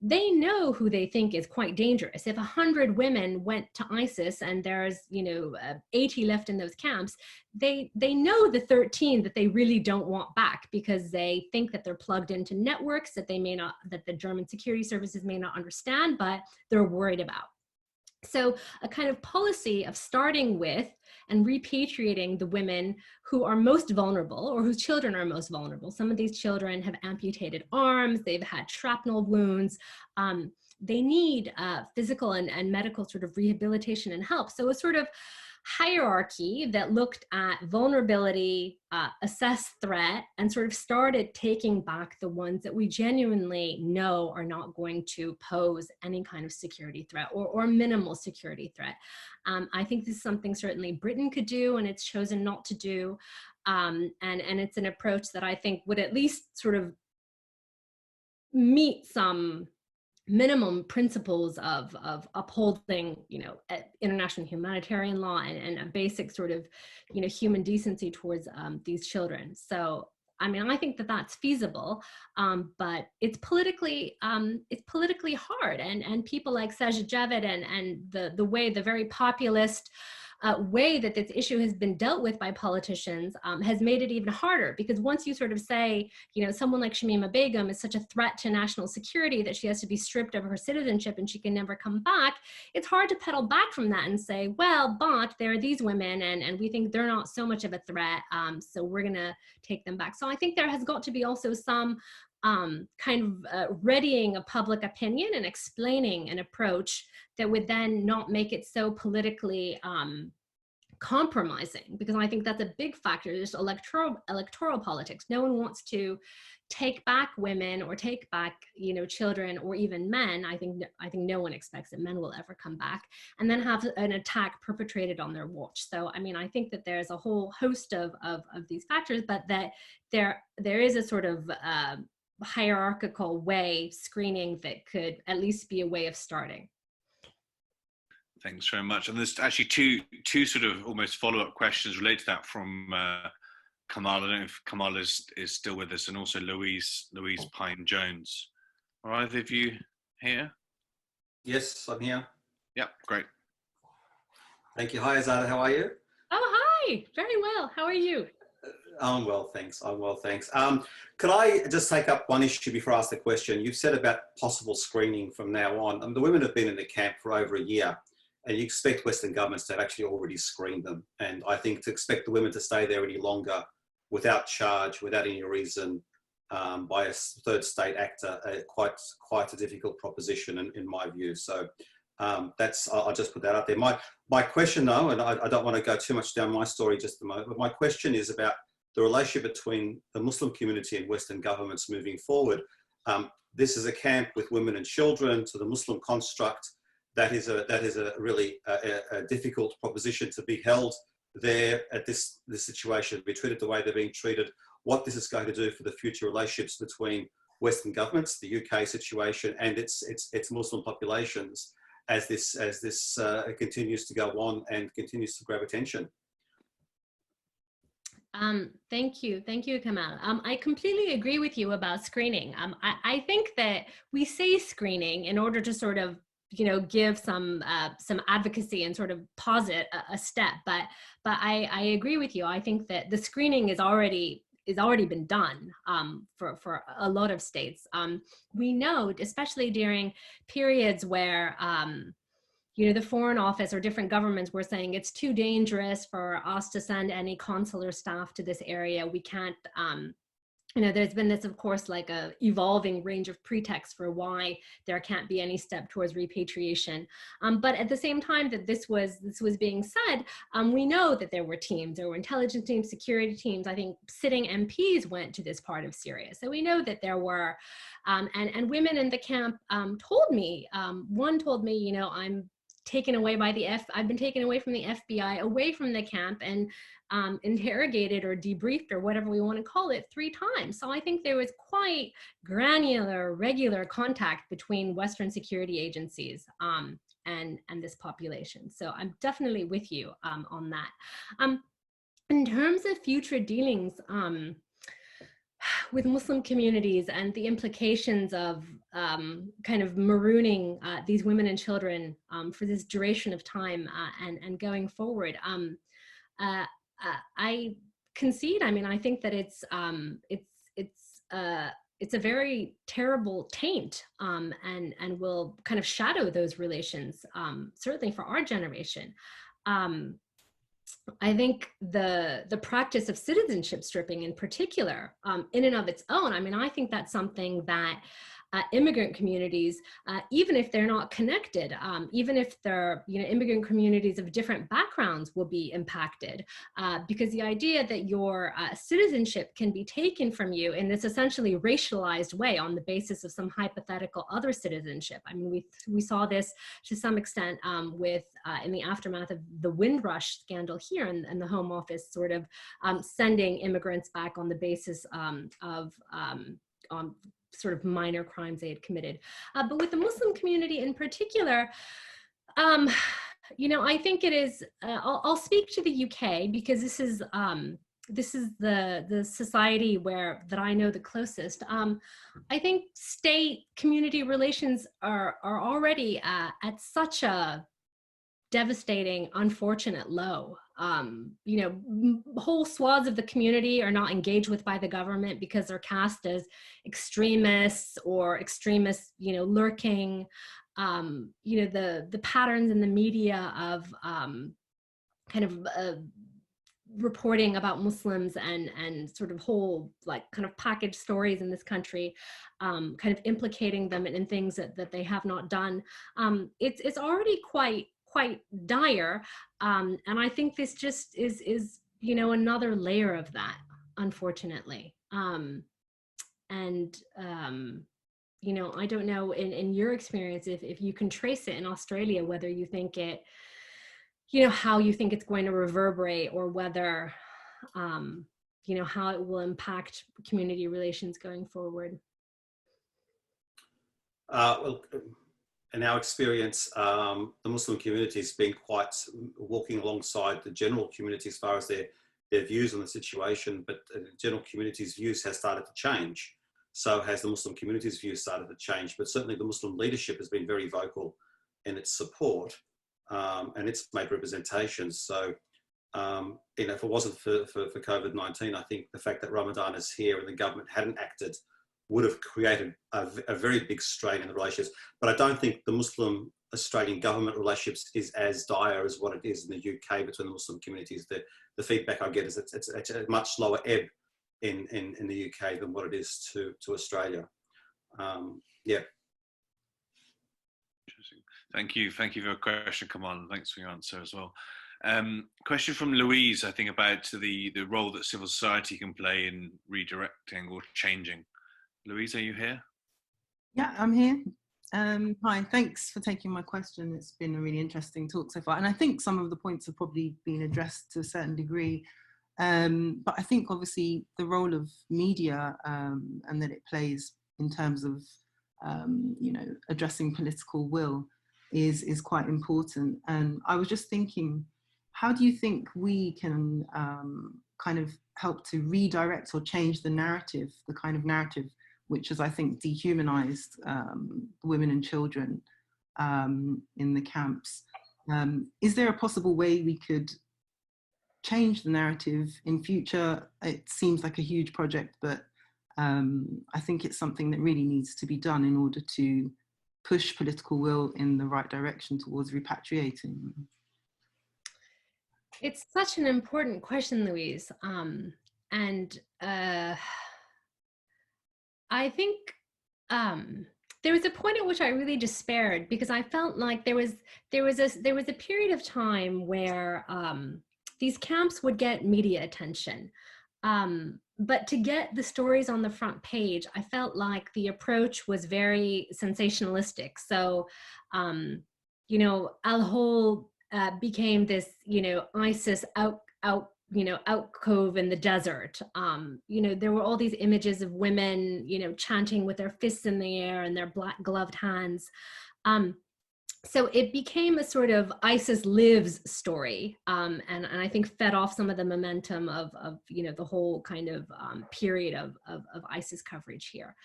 they know who they think is quite dangerous. If 100 women went to ISIS and there's 80 left in those camps, they know the 13 that they really don't want back, because they think that they're plugged into networks that that the German security services may not understand, but they're worried about. So a kind of policy of starting with and repatriating the women who are most vulnerable, or whose children are most vulnerable. Some of these children have amputated arms, they've had shrapnel wounds. They need physical and medical sort of rehabilitation and help. So a sort of hierarchy that looked at vulnerability, assessed threat, and sort of started taking back the ones that we genuinely know are not going to pose any kind of security threat, or minimal security threat. I think this is something certainly Britain could do, and it's chosen not to do. And it's an approach that I think would at least sort of meet some minimum principles of upholding, international humanitarian law and a basic sort of, human decency towards these children. So, I mean, I think that that's feasible, but it's politically hard, and people like Sajid Javid and the very populist way that this issue has been dealt with by politicians has made it even harder, because once you sort of say, someone like Shamima Begum is such a threat to national security that she has to be stripped of her citizenship and she can never come back, it's hard to pedal back from that and say, well, but there are these women and we think they're not so much of a threat, so we're gonna take them back. So I think there has got to be also some kind of readying of public opinion and explaining an approach that would then not make it so politically compromising, because I think that's a big factor. There's electoral politics. No one wants to take back women or take back, children or even men. I think no one expects that men will ever come back, and then have an attack perpetrated on their watch. So, I mean, I think that there's a whole host of these factors, but that there is a sort of hierarchical way screening that could at least be a way of starting. Thanks very much. And there's actually two sort of almost follow-up questions related to that from Kamal. I don't know if Kamal is still with us, and also Louise Pyne-Jones. Are either of you here? Yes, I'm here. Yeah, great. Thank you. Hi, Azadeh. How are you? Oh, hi. Very well. How are you? I'm well, thanks. Could I just take up one issue before I ask the question? You've said about possible screening from now on. The women have been in the camp for over a year, and you expect Western governments to have actually already screened them. And I think to expect the women to stay there any longer without charge, without any reason, by a third state actor, quite a difficult proposition in my view. So I'll just put that out there. My question though, and I don't want to go too much down my story just a moment, but my question is about the relationship between the Muslim community and Western governments moving forward. This is a camp with women and children to the Muslim construct. That is a really difficult proposition to be held there at this situation, be treated the way they're being treated. What this is going to do for the future relationships between Western governments, the UK situation, and its Muslim populations as this continues to go on and continues to grab attention. Thank you, Kamal. I completely agree with you about screening. I think that we say screening in order to sort of, give some advocacy and sort of posit a step, but I agree with you. I think that the screening is already been done for a lot of states. We know, especially during periods where the Foreign Office or different governments were saying it's too dangerous for us to send any consular staff to this area. We can't, there's been this, of course, like a evolving range of pretexts for why there can't be any step towards repatriation. But at the same time that this was being said, we know that there were intelligence teams, security teams. I think sitting MPs went to this part of Syria. So we know that there were, and women in the camp told me, one told me, I've been taken away from the FBI, away from the camp, and interrogated or debriefed or whatever we want to call it 3 times. So I think there was quite granular, regular contact between Western security agencies and this population. So I'm definitely with you on that. In terms of future dealings with Muslim communities and the implications of kind of marooning these women and children for this duration of time and going forward, I concede. I mean, I think that it's a very terrible taint and will kind of shadow those relations, certainly for our generation. I think the practice of citizenship stripping in particular, in and of its own, I mean, I think that's something that immigrant communities, even if they're not connected, even if they're immigrant communities of different backgrounds, will be impacted, because the idea that your citizenship can be taken from you in this essentially racialized way on the basis of some hypothetical other citizenship. I mean, we saw this to some extent with in the aftermath of the Windrush scandal here, and the Home Office sort of sending immigrants back on the basis of sort of minor crimes they had committed. But with the Muslim community in particular, you know, I think it is, I'll speak to the UK because this is the society that I know the closest. I think state community relations are already at such a devastating, unfortunate low. You know, whole swaths of the community are not engaged with by the government because they're cast as extremists or extremists, you know, lurking. You know, the patterns in the media of kind of reporting about Muslims and sort of whole like kind of packaged stories in this country, kind of implicating them in things that they have not done. It's already quite dire, and I think this just is you know, another layer of that, unfortunately. You know, I don't know in your experience if you can trace it in Australia, whether you think it, you know, how you think it's going to reverberate, or whether, you know, how it will impact community relations going forward. Well, in our experience, the Muslim community has been quite walking alongside the general community as far as their views on the situation, but the general community's views has started to change. So has the Muslim community's views started to change, but certainly the Muslim leadership has been very vocal in its support and its made representations. So, you know, if it wasn't for COVID-19, I think the fact that Ramadan is here and the government hadn't acted would have created a very big strain in the relationships. But I don't think the Muslim Australian government relationships is as dire as what it is in the UK between the Muslim communities. The feedback I get is it's a much lower ebb in the UK than what it is to Australia. Yeah. Interesting. Thank you for your question, Kamal. Thanks for your answer as well. Question from Louise, I think, about the role that civil society can play in redirecting or changing. Louise, are you here? Yeah, I'm here. Hi, thanks for taking my question. It's been a really interesting talk so far. And I think some of the points have probably been addressed to a certain degree. But I think obviously the role of media and that it plays in terms of, you know, addressing political will is quite important. And I was just thinking, how do you think we can kind of help to redirect or change the narrative, the kind of narrative which has, I think, dehumanized women and children in the camps? Is there a possible way we could change the narrative in future? It seems like a huge project, but I think it's something that really needs to be done in order to push political will in the right direction towards repatriating. It's such an important question, Louise. I think there was a point at which I really despaired, because I felt like there was a period of time where these camps would get media attention. But to get the stories on the front page, I felt like the approach was very sensationalistic. So, you know, Al-Hol became this, you know, ISIS outcove in the desert. You know, there were all these images of women, you know, chanting with their fists in the air and their black gloved hands. So it became a sort of ISIS lives story, and I think fed off some of the momentum of you know, the whole kind of period of ISIS coverage here.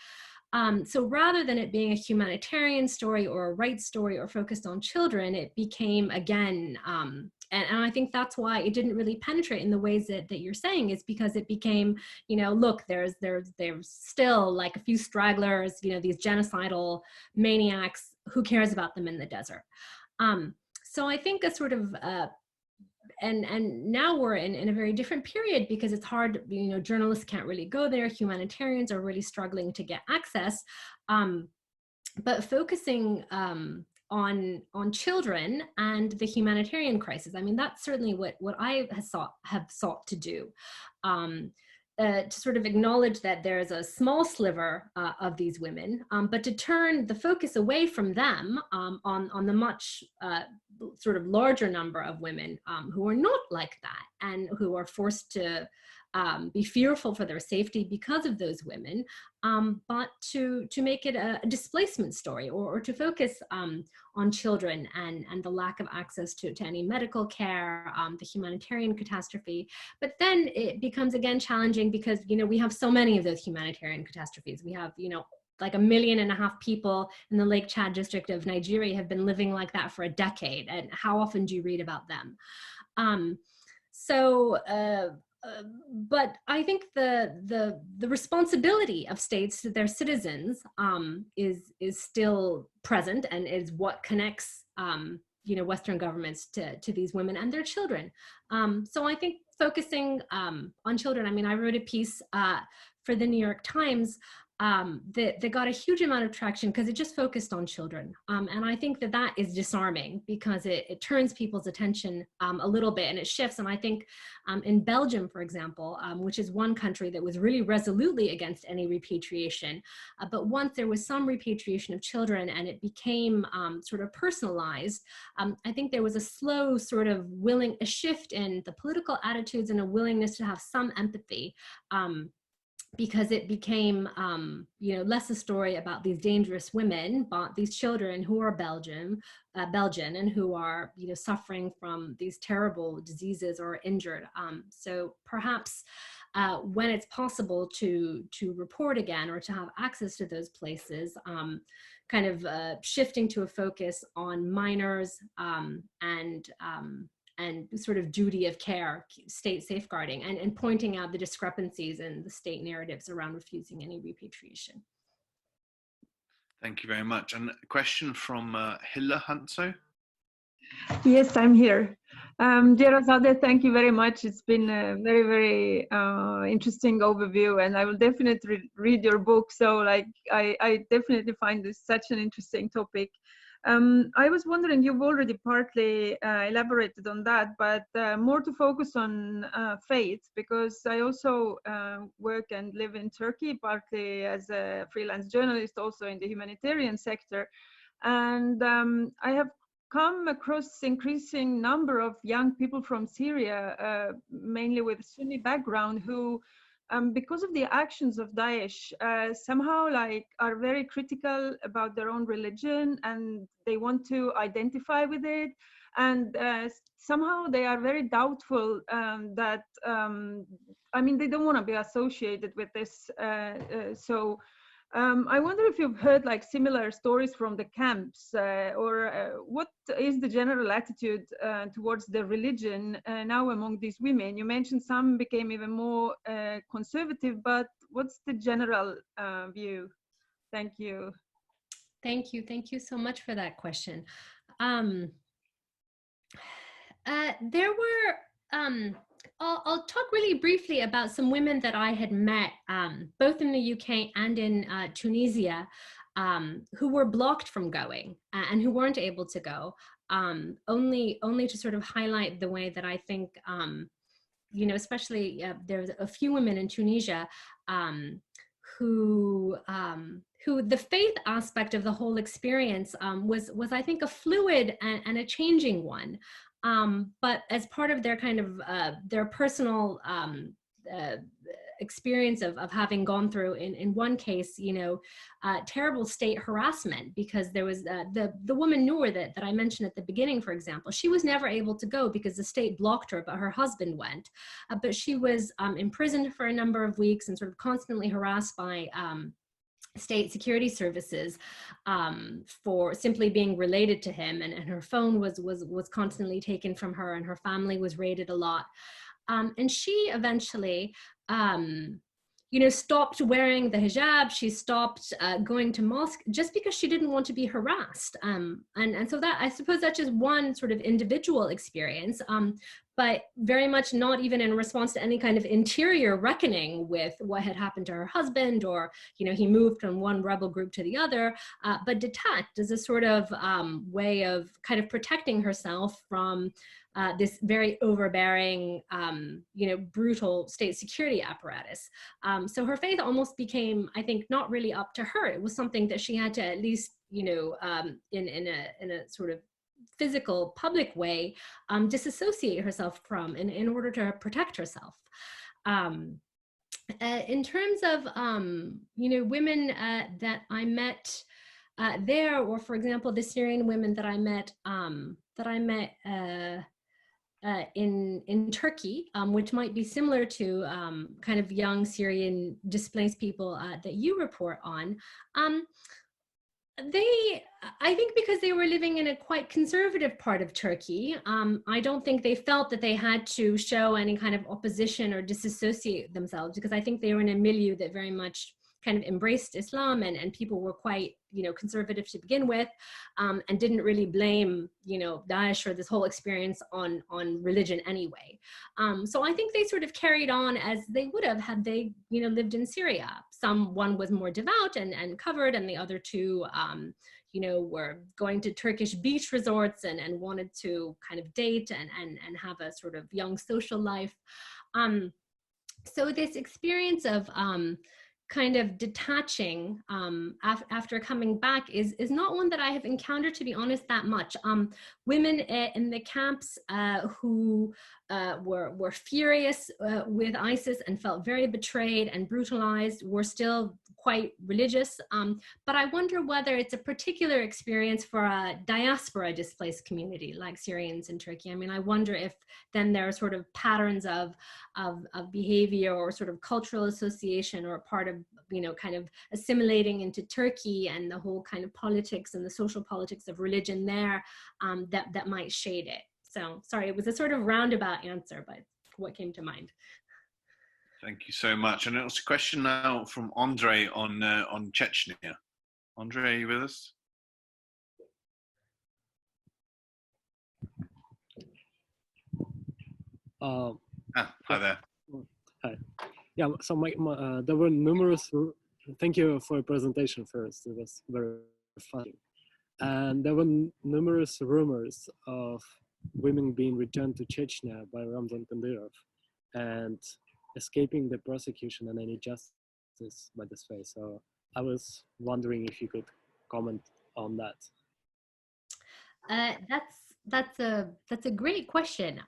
So rather than it being a humanitarian story or a rights story or focused on children, it became, again, and I think that's why it didn't really penetrate in the ways that you're saying, is because it became, you know, look, there's still like a few stragglers, you know, these genocidal maniacs, who cares about them in the desert? So I think a sort of, and now we're in a very different period, because it's hard, you know, journalists can't really go there, humanitarians are really struggling to get access, but focusing on children and the humanitarian crisis. I mean, that's certainly what I have sought to do. To sort of acknowledge that there's a small sliver of these women, but to turn the focus away from them on the much sort of larger number of women who are not like that, and who are forced to be fearful for their safety because of those women, but to make it a displacement story, or to focus on children and the lack of access to any medical care, the humanitarian catastrophe. But then it becomes again challenging because, we have so many of those humanitarian catastrophes. We have, like 1.5 million people in the Lake Chad district of Nigeria have been living like that for a decade. And how often do you read about them? But I think the responsibility of states to their citizens is still present, and is what connects Western governments to these women and their children. So I think focusing on children. I mean, I wrote a piece for the New York Times that got a huge amount of traction because it just focused on children. And I think that is disarming because it turns people's attention a little bit, and it shifts. And I think in Belgium, for example, which is one country that was really resolutely against any repatriation, but once there was some repatriation of children and it became sort of personalized, I think there was a slow sort of a shift in the political attitudes and a willingness to have some empathy. Because it became, less a story about these dangerous women, but these children who are Belgian and who are, suffering from these terrible diseases or injured. So perhaps when it's possible to report again or to have access to those places, kind of shifting to a focus on minors and sort of duty of care, state safeguarding, and pointing out the discrepancies in the state narratives around refusing any repatriation. Thank you very much. And a question from Hilla Huntso. Yes, I'm here. Dear Azadeh, thank you very much. It's been a very, very interesting overview, and I will definitely read your book. So I definitely find this such an interesting topic. I was wondering, you've already partly elaborated on that, but more to focus on faith, because I also work and live in Turkey, partly as a freelance journalist, also in the humanitarian sector. And I have come across increasing number of young people from Syria, mainly with Sunni background, who because of the actions of Daesh, somehow are very critical about their own religion, and they want to identify with it. And somehow they are very doubtful that, they don't want to be associated with this. So I wonder if you've heard similar stories from the camps, or what is the general attitude towards the religion now among these women? You mentioned some became even more conservative, but what's the general view? Thank you. Thank you. Thank you so much for that question. There were, I'll talk really briefly about some women that I had met, both in the UK and in Tunisia, who were blocked from going and who weren't able to go, only to sort of highlight the way that I think, especially there's a few women in Tunisia who the faith aspect of the whole experience was I think a fluid and a changing one. But as part of their kind of their personal experience of having gone through, in one case, terrible state harassment, because there was the woman Noor that I mentioned at the beginning, for example. She was never able to go because the state blocked her, but her husband went. But she was imprisoned for a number of weeks and sort of constantly harassed by state security services for simply being related to him, and her phone was constantly taken from her, and her family was raided a lot. And she eventually stopped wearing the hijab. She stopped going to mosque just because she didn't want to be harassed. And so that, I suppose that's just one sort of individual experience, but very much not even in response to any kind of interior reckoning with what had happened to her husband, or, he moved from one rebel group to the other, but detached as a sort of way of kind of protecting herself from this very overbearing, brutal state security apparatus. So her faith almost became, I think, not really up to her. It was something that she had to at least, in a sort of physical, public way, disassociate herself from in order to protect herself. In terms of women that I met there, or for example, the Syrian women that I met in Turkey, which might be similar to kind of young Syrian displaced people that you report on. I think because they were living in a quite conservative part of Turkey, I don't think they felt that they had to show any kind of opposition or disassociate themselves, because I think they were in a milieu that very much kind of embraced Islam, and people were quite, conservative to begin with, and didn't really blame, Daesh or this whole experience on religion anyway. So I think they sort of carried on as they would have had they, lived in Syria. One was more devout and covered, and the other two, were going to Turkish beach resorts and wanted to kind of date and have a sort of young social life. So this experience of kind of detaching after coming back is not one that I have encountered, to be honest, that much. Women in the camps who were furious with ISIS and felt very betrayed and brutalized were still quite religious. But I wonder whether it's a particular experience for a diaspora displaced community like Syrians in Turkey. I mean, I wonder if then there are sort of patterns of behavior or sort of cultural association, or part of, kind of assimilating into Turkey and the whole kind of politics and the social politics of religion there, that might shade it. So sorry, it was a sort of roundabout answer, but what came to mind. Thank you so much. And it's a question now from Andre on Chechnya. Andre, are you with us? Hi there. Hi. Yeah, so there were numerous, thank you for your presentation first, it was very funny. And there were numerous rumors of women being returned to Chechnya by Ramzan Kadyrov and escaping the prosecution and any justice by this way. So I was wondering if you could comment on that. That's a great question.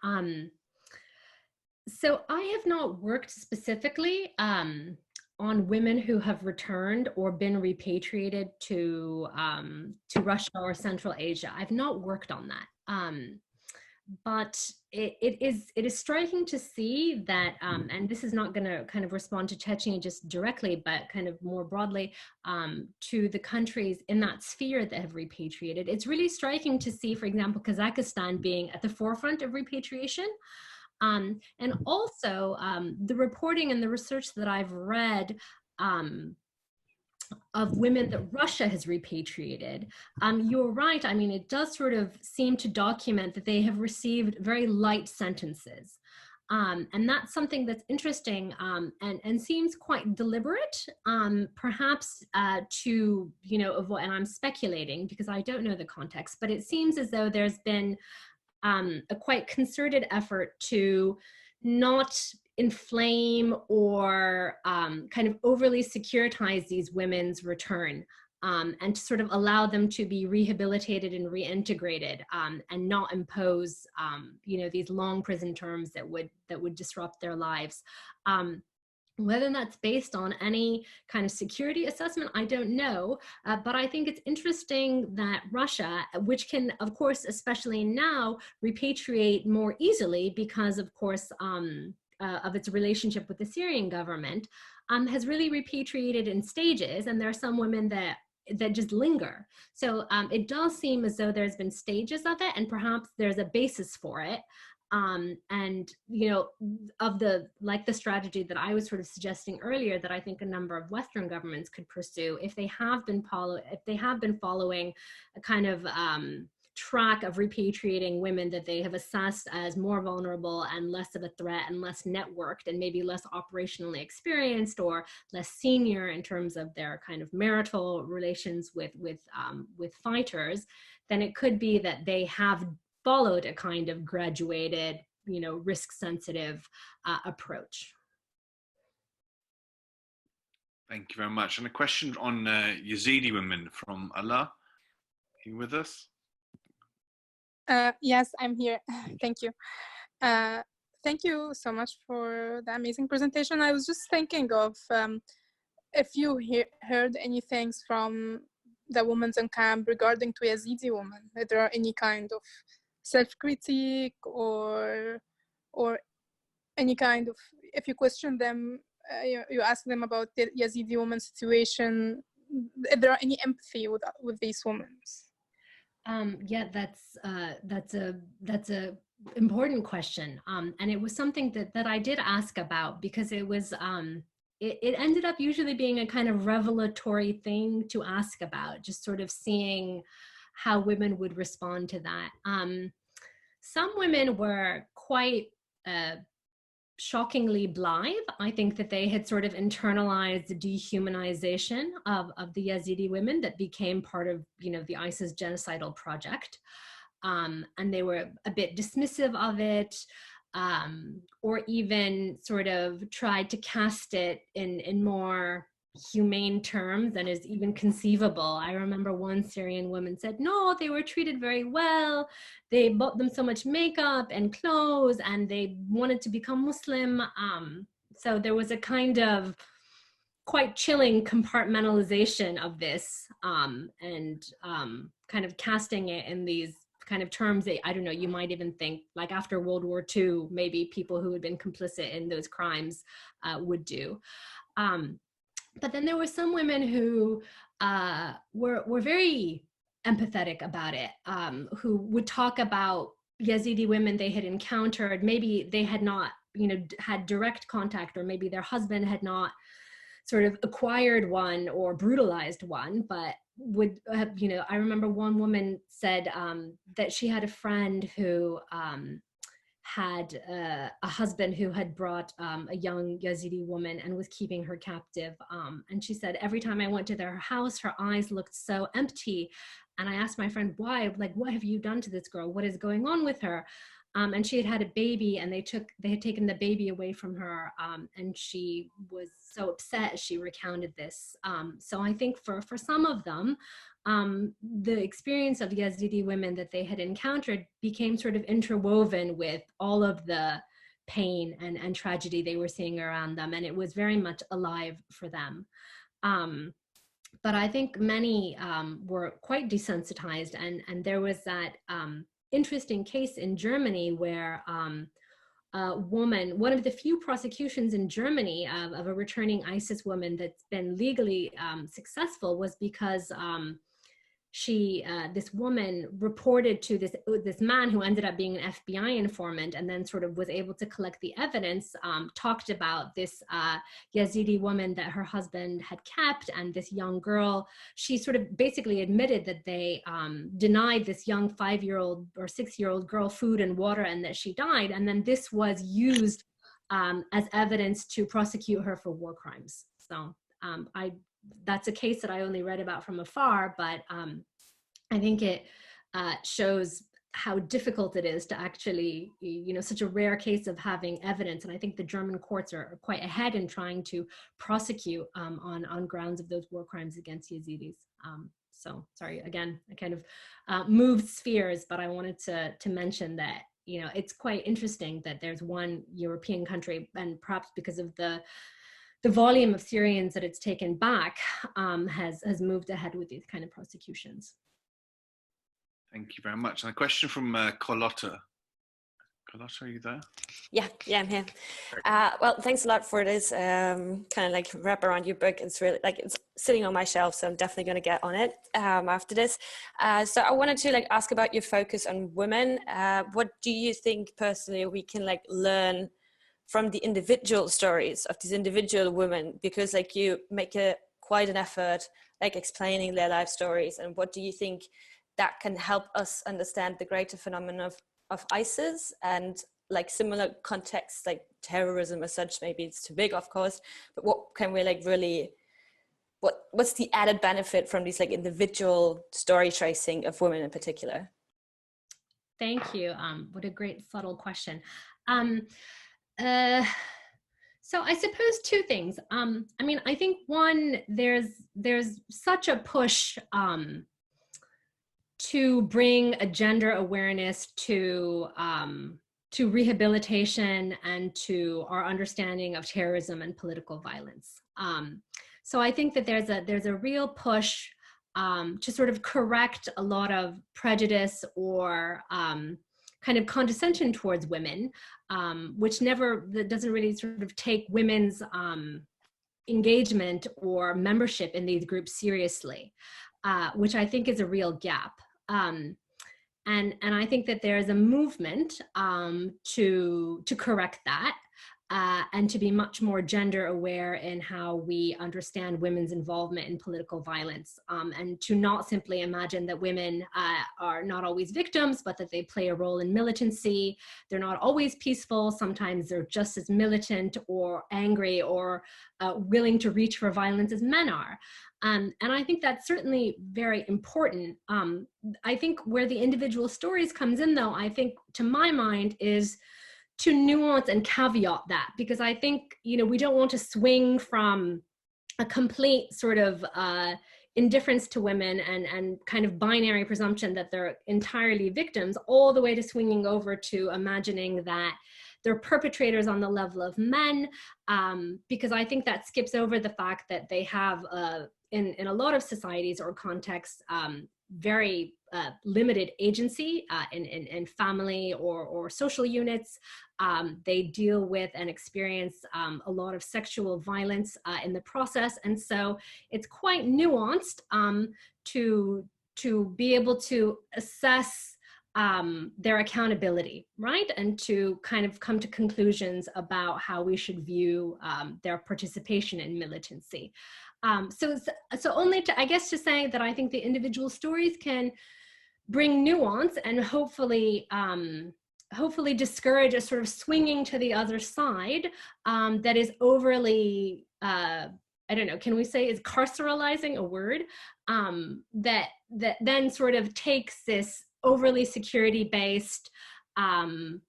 So I have not worked specifically on women who have returned or been repatriated to Russia or Central Asia. I've not worked on that. But it is striking to see that, and this is not going to kind of respond to Chechnya just directly, but kind of more broadly to the countries in that sphere that have repatriated. It's really striking to see, for example, Kazakhstan being at the forefront of repatriation. And also the reporting and the research that I've read of women that Russia has repatriated, you're right. I mean, it does sort of seem to document that they have received very light sentences. And that's something that's interesting and seems quite deliberate, perhaps to, avoid, and I'm speculating because I don't know the context, but it seems as though there's been a quite concerted effort to not inflame or kind of overly securitize these women's return, and to sort of allow them to be rehabilitated and reintegrated, and not impose these long prison terms that would disrupt their lives. Whether that's based on any kind of security assessment, I don't know, but I think it's interesting that Russia, which can, of course, especially now, repatriate more easily because, of course, of its relationship with the Syrian government, has really repatriated in stages, and there are some women that just linger. So it does seem as though there's been stages of it, and perhaps there's a basis for it. And of the strategy that I was sort of suggesting earlier, that I think a number of Western governments could pursue if they have been following a kind of track of repatriating women that they have assessed as more vulnerable and less of a threat and less networked and maybe less operationally experienced or less senior in terms of their kind of marital relations with fighters, then it could be that they have followed a kind of graduated, risk-sensitive approach. Thank you very much. And a question on Yazidi women from Allah. Are you with us? Yes, I'm here. Thank you. Thank you so much for the amazing presentation. I was just thinking of if you heard anything from the women in camp regarding to Yazidi women, if there are any kind of self-critique or any kind of, if you question them, you ask them about the Yazidi woman situation, if there are any empathy with these women. Yeah, that's a important question, and it was something that I did ask about, because it was it ended up usually being a kind of revelatory thing to ask about, just sort of seeing how women would respond to that. Some women were quite shockingly blithe. I think that they had sort of internalized the dehumanization of the Yazidi women that became part of, you know, the ISIS genocidal project. And they were a bit dismissive of it, or even sort of tried to cast it in more humane terms than is even conceivable. I remember one Syrian woman said, no, they were treated very well. They bought them so much makeup and clothes, and they wanted to become Muslim. So there was a kind of quite chilling compartmentalization of this, and kind of casting it in these kind of terms that, I don't know, you might even think like after World War II, maybe people who had been complicit in those crimes would do. But then there were some women who were very empathetic about it, who would talk about Yazidi women they had encountered. Maybe they had not, you know, had direct contact, or maybe their husband had not sort of acquired one or brutalized one, but would have, you know, I remember one woman said that she had a friend who had a husband who had brought a young Yazidi woman and was keeping her captive. And she said, every time I went to their house, her eyes looked so empty. And I asked my friend, why? Like, what have you done to this girl? What is going on with her? And she had a baby, and they had taken the baby away from her. And she was so upset, she recounted this. So I think for some of them, the experience of Yazidi women that they had encountered became sort of interwoven with all of the pain and tragedy they were seeing around them, and it was very much alive for them. But I think many were quite desensitized, and there was that interesting case in Germany where a woman, one of the few prosecutions in Germany of a returning ISIS woman that's been legally successful, was because this woman reported to this man who ended up being an FBI informant, and then sort of was able to collect the evidence, talked about this Yazidi woman that her husband had kept, and this young girl. She sort of basically admitted that they denied this young 5-year-old or 6-year-old girl food and water, and that she died. And then this was used as evidence to prosecute her for war crimes. So that's a case that I only read about from afar, but I think it shows how difficult it is to actually, you know, such a rare case of having evidence. And I think the German courts are quite ahead in trying to prosecute on grounds of those war crimes against Yazidis. So sorry, again, I kind of moved spheres, but I wanted to mention that, you know, it's quite interesting that there's one European country, and perhaps because of the volume of Syrians that it's taken back, has moved ahead with these kind of prosecutions. Thank you very much. And a question from Carlotta. Carlotta, are you there? Yeah, I'm here. Well, thanks a lot for this kind of like wrap around your book. It's really like, it's sitting on my shelf, so I'm definitely going to get on it after this. So I wanted to like ask about your focus on women. What do you think personally we can like learn from the individual stories of these individual women? Because like you make quite an effort like explaining their life stories, and what do you think that can help us understand the greater phenomenon of ISIS and like similar contexts like terrorism as such? Maybe it's too big, of course, but what can we like really, what's the added benefit from these like individual story tracing of women in particular? Thank you. What a great subtle question. So I suppose two things. I mean, I think one, there's such a push to bring a gender awareness to rehabilitation and to our understanding of terrorism and political violence. So I think that there's a real push to sort of correct a lot of prejudice or kind of condescension towards women, which doesn't really sort of take women's engagement or membership in these groups seriously, which I think is a real gap. And I think that there is a movement to correct that and to be much more gender aware in how we understand women's involvement in political violence, and to not simply imagine that women are not always victims, but that they play a role in militancy. They're not always peaceful. Sometimes they're just as militant or angry or willing to reach for violence as men are. And I think that's certainly very important. I think where the individual stories comes in, though, I think to my mind is to nuance and caveat that, because I think, we don't want to swing from a complete sort of indifference to women and kind of binary presumption that they're entirely victims, all the way to swinging over to imagining that they're perpetrators on the level of men, because I think that skips over the fact that they have, in a lot of societies or contexts, very limited agency in family or social units. They deal with and experience a lot of sexual violence in the process. And so it's quite nuanced to be able to assess their accountability, right? And to kind of come to conclusions about how we should view their participation in militancy. So only to, I guess, to say that I think the individual stories can bring nuance and hopefully discourage a sort of swinging to the other side that is overly, I don't know, can we say, is carceralizing a word? That then sort of takes this overly security-based,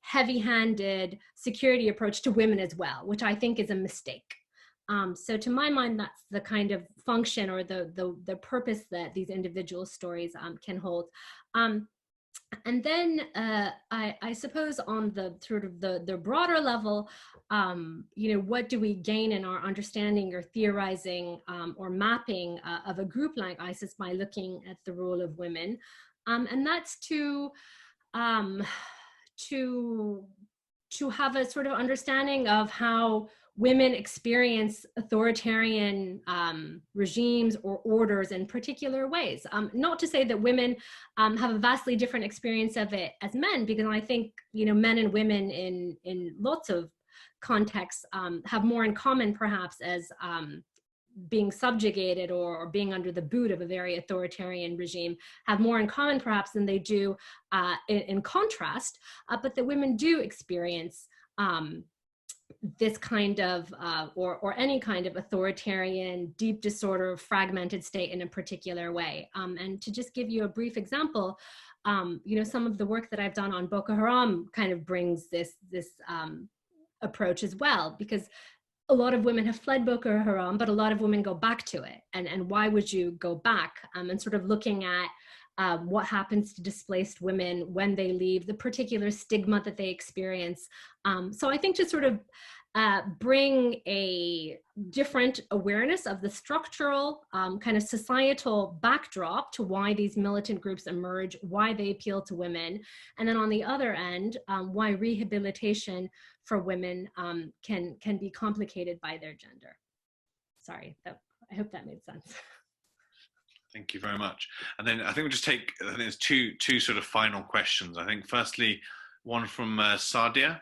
heavy-handed security approach to women as well, which I think is a mistake. So to my mind, that's the kind of function or the purpose that these individual stories can hold. And then I suppose on the sort of the broader level, what do we gain in our understanding or theorizing or mapping of a group like ISIS by looking at the role of women? And that's to have a sort of understanding of how women experience authoritarian regimes or orders in particular ways. Not to say that women have a vastly different experience of it as men, because I think, men and women in lots of contexts have more in common perhaps as being subjugated or being under the boot of a very authoritarian regime, have more in common perhaps than they do in contrast, but that women do experience this kind of, or any kind of authoritarian, deep disorder, fragmented state in a particular way. And to just give you a brief example, some of the work that I've done on Boko Haram kind of brings this approach as well, because a lot of women have fled Boko Haram, but a lot of women go back to it. And why would you go back? And sort of looking at what happens to displaced women when they leave, the particular stigma that they experience. So I think to sort of bring a different awareness of the structural kind of societal backdrop to why these militant groups emerge, why they appeal to women, and then on the other end, why rehabilitation for women can be complicated by their gender. Sorry, I hope that made sense. Thank you very much. And then I think we'll just take, I think there's two sort of final questions. I think firstly, one from Sadia.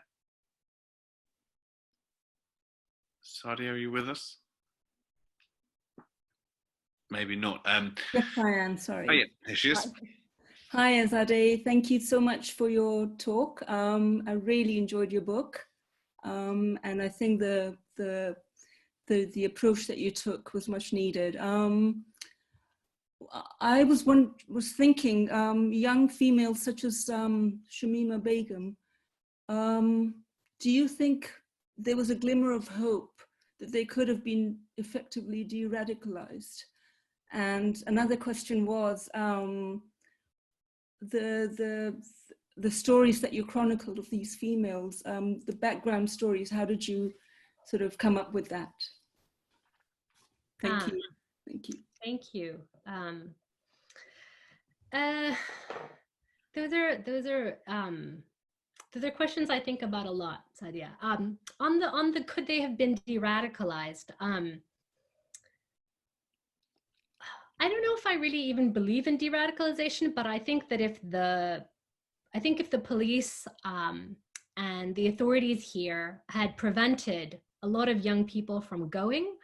Sadia, are you with us? Maybe not. Yes, I am, sorry. Oh yeah, here she is. Hi, Azadeh. Thank you so much for your talk. I really enjoyed your book. And I think the approach that you took was much needed. I was thinking, young females such as Shamima Begum, do you think there was a glimmer of hope that they could have been effectively de-radicalized? And another question was, the stories that you chronicled of these females, the background stories, how did you sort of come up with that? Thank you. Thank you. Thank you. Those are questions I think about a lot, Sadia. On the could they have been de-radicalized? I don't know if I really even believe in de-radicalization, but I think that if the police and the authorities here had prevented a lot of young people from going,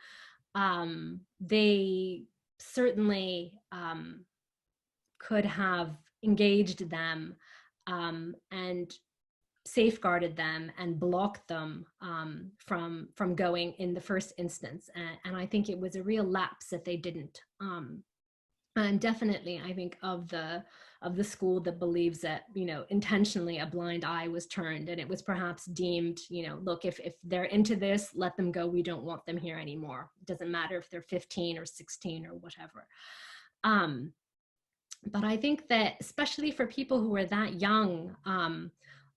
they certainly could have engaged them and safeguarded them and blocked them from going in the first instance. And I think it was a real lapse that they didn't. And definitely, I think of the school that believes that, you know, intentionally a blind eye was turned, and it was perhaps deemed, you know, look, if they're into this, let them go. We don't want them here anymore. It doesn't matter if they're 15 or 16 or whatever. But I think that especially for people who are that young,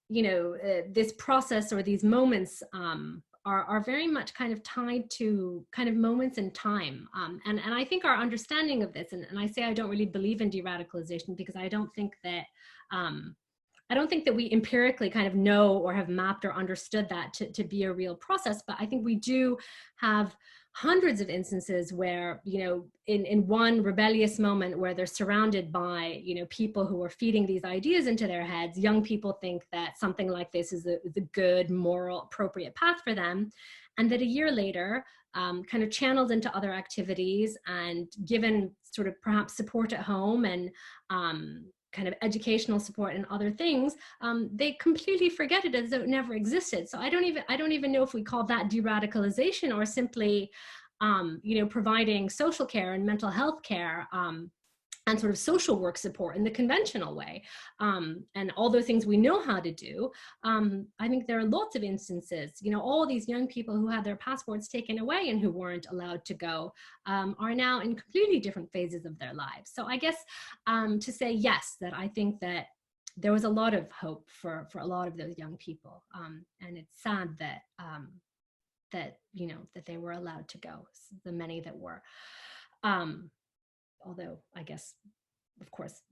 you know, this process or these moments are very much kind of tied to kind of moments in time. And I think our understanding of this, and I say I don't really believe in de-radicalization because I don't think that we empirically kind of know or have mapped or understood that to be a real process. But I think we do have hundreds of instances where, you know, in one rebellious moment where they're surrounded by, you know, people who are feeding these ideas into their heads, young people think that something like this is a good, moral, appropriate path for them. And that a year later, kind of channeled into other activities and given sort of perhaps support at home and kind of educational support and other things, they completely forget it as though it never existed. So I don't even know if we call that de-radicalization or simply, you know, providing social care and mental health care and sort of social work support in the conventional way, and all those things we know how to do. I think there are lots of instances, you know, all these young people who had their passports taken away and who weren't allowed to go are now in completely different phases of their lives. So I guess to say yes, that I think that there was a lot of hope for a lot of those young people, and it's sad that that, you know, that they were allowed to go, the many that were. Although I guess, of course,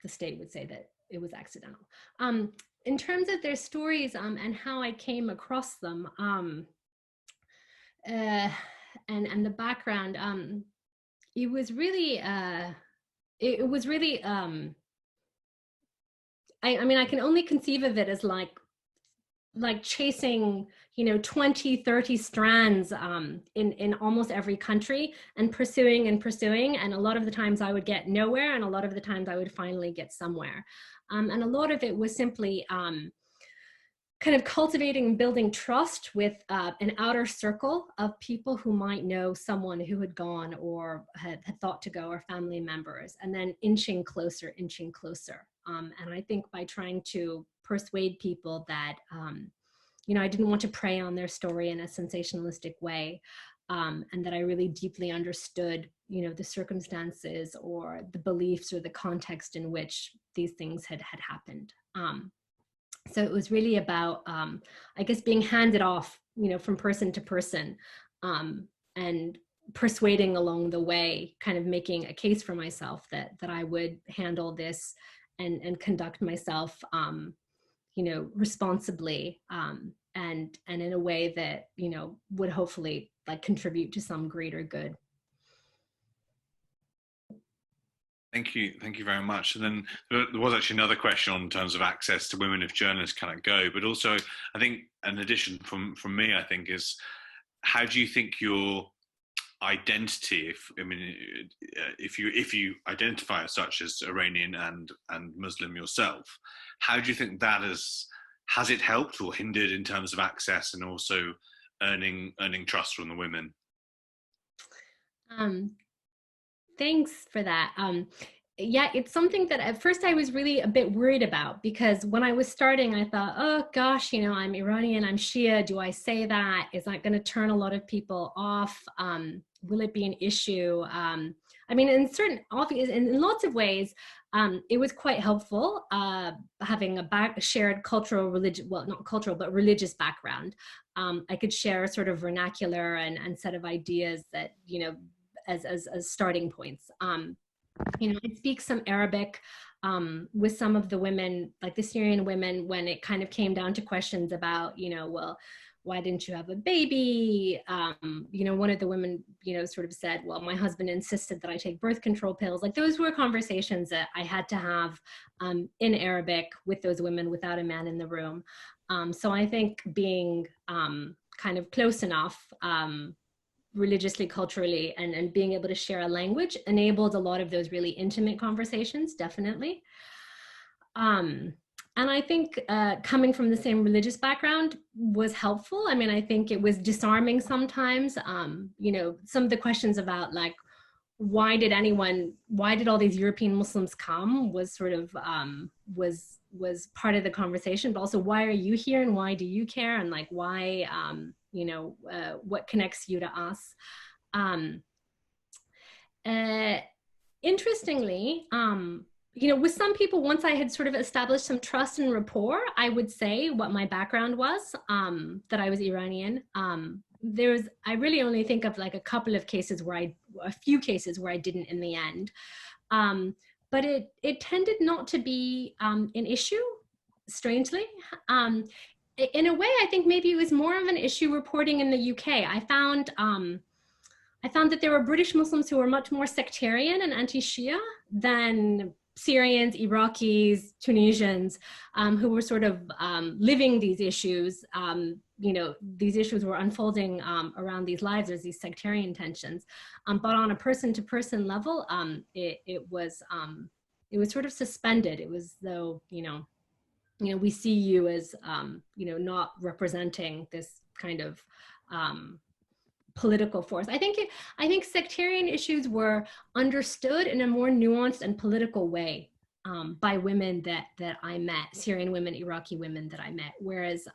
the state would say that it was accidental. In terms of their stories and how I came across them and the background, it was really, I mean, I can only conceive of it as like chasing, you know, 20, 30 strands in almost every country and pursuing. And a lot of the times I would get nowhere, and a lot of the times I would finally get somewhere. And a lot of it was simply kind of cultivating and building trust with an outer circle of people who might know someone who had gone or had thought to go, or family members, and then inching closer. And I think by trying to persuade people that, you know, I didn't want to prey on their story in a sensationalistic way, and that I really deeply understood, you know, the circumstances or the beliefs or the context in which these things had happened. So it was really about, I guess, being handed off, you know, from person to person, and persuading along the way, kind of making a case for myself that I would handle this and conduct myself, you know, responsibly, and in a way that, you know, would hopefully like contribute to some greater good. Thank you very much. And then there was actually another question in terms of access to women if journalists cannot go, but also I think an addition from me, I think, is how do you think your identity, if you identify as such as Iranian and Muslim yourself, how do you think that has it helped or hindered in terms of access and also earning trust from the women? Thanks for that. Yeah, it's something that at first I was really a bit worried about, because when I was starting, I thought, oh gosh, you know, I'm Iranian, I'm Shia. Do I say that? Is that going to turn a lot of people off? Will it be an issue? I mean, in lots of ways, it was quite helpful having a shared cultural, not cultural, but religious background. I could share a sort of vernacular and set of ideas that, you know, as starting points. You know, I speak some Arabic with some of the women, like the Syrian women, when it kind of came down to questions about, you know, well, why didn't you have a baby? You know, one of the women, you know, sort of said, well, my husband insisted that I take birth control pills. Like, those were conversations that I had to have in Arabic with those women without a man in the room. So I think being kind of close enough religiously, culturally, and being able to share a language enabled a lot of those really intimate conversations, definitely. And I think coming from the same religious background was helpful. I mean, I think it was disarming sometimes. You know, some of the questions about, like, why did all these European Muslims come was sort of, was part of the conversation, but also, why are you here and why do you care? And, like, why, you know, what connects you to us? Interestingly, you know, with some people, once I had sort of established some trust and rapport, I would say what my background was, that I was Iranian. I really only think of like a couple of cases a few cases where I didn't in the end. But it tended not to be an issue, strangely. In a way, I think maybe it was more of an issue reporting in the UK. I found that there were British Muslims who were much more sectarian and anti-Shia than Syrians, Iraqis, Tunisians, who were sort of living these issues. You know, these issues were unfolding around these lives as these sectarian tensions. But on a person-to-person level, it was sort of suspended. It was though, you know, we see you as, you know, not representing this kind of political force. I think sectarian issues were understood in a more nuanced and political way by women that I met, Syrian women, Iraqi women that I met. Whereas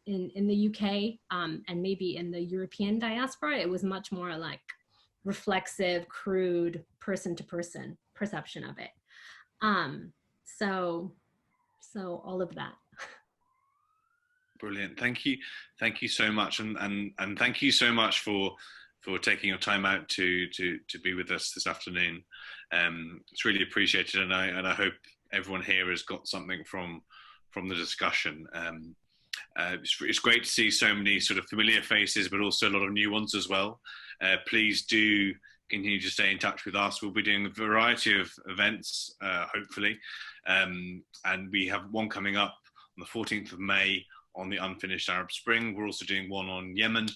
in the UK and maybe in the European diaspora, it was much more like reflexive, crude, person-to-person perception of it. So all of that. Brilliant. Thank you so much, and thank you so much for taking your time out to be with us this afternoon. It's really appreciated, and I hope everyone here has got something from the discussion. It's great to see so many sort of familiar faces, but also a lot of new ones as well. Please do continue to stay in touch with us. We'll be doing a variety of events, hopefully, and we have one coming up on the 14th of May on the unfinished Arab Spring. We're also doing one on Yemen,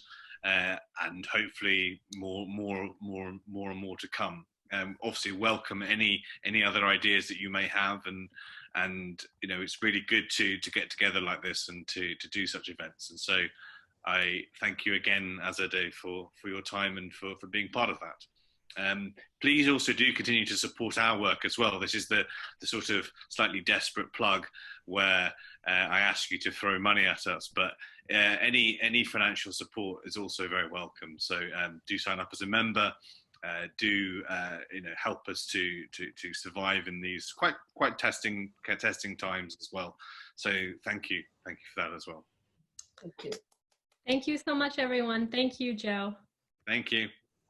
and hopefully more and more to come. Obviously, welcome any other ideas that you may have, and you know, it's really good to get together like this and to do such events. And so I thank you again, Azadeh, for your time and for being part of that. Please also do continue to support our work as well. This is the sort of slightly desperate plug where I ask you to throw money at us, but any financial support is also very welcome. So do sign up as a member. Do you know, help us to survive in these quite testing times as well. So thank you for that as well. Thank you so much, everyone. Thank you, Joe. Thank you.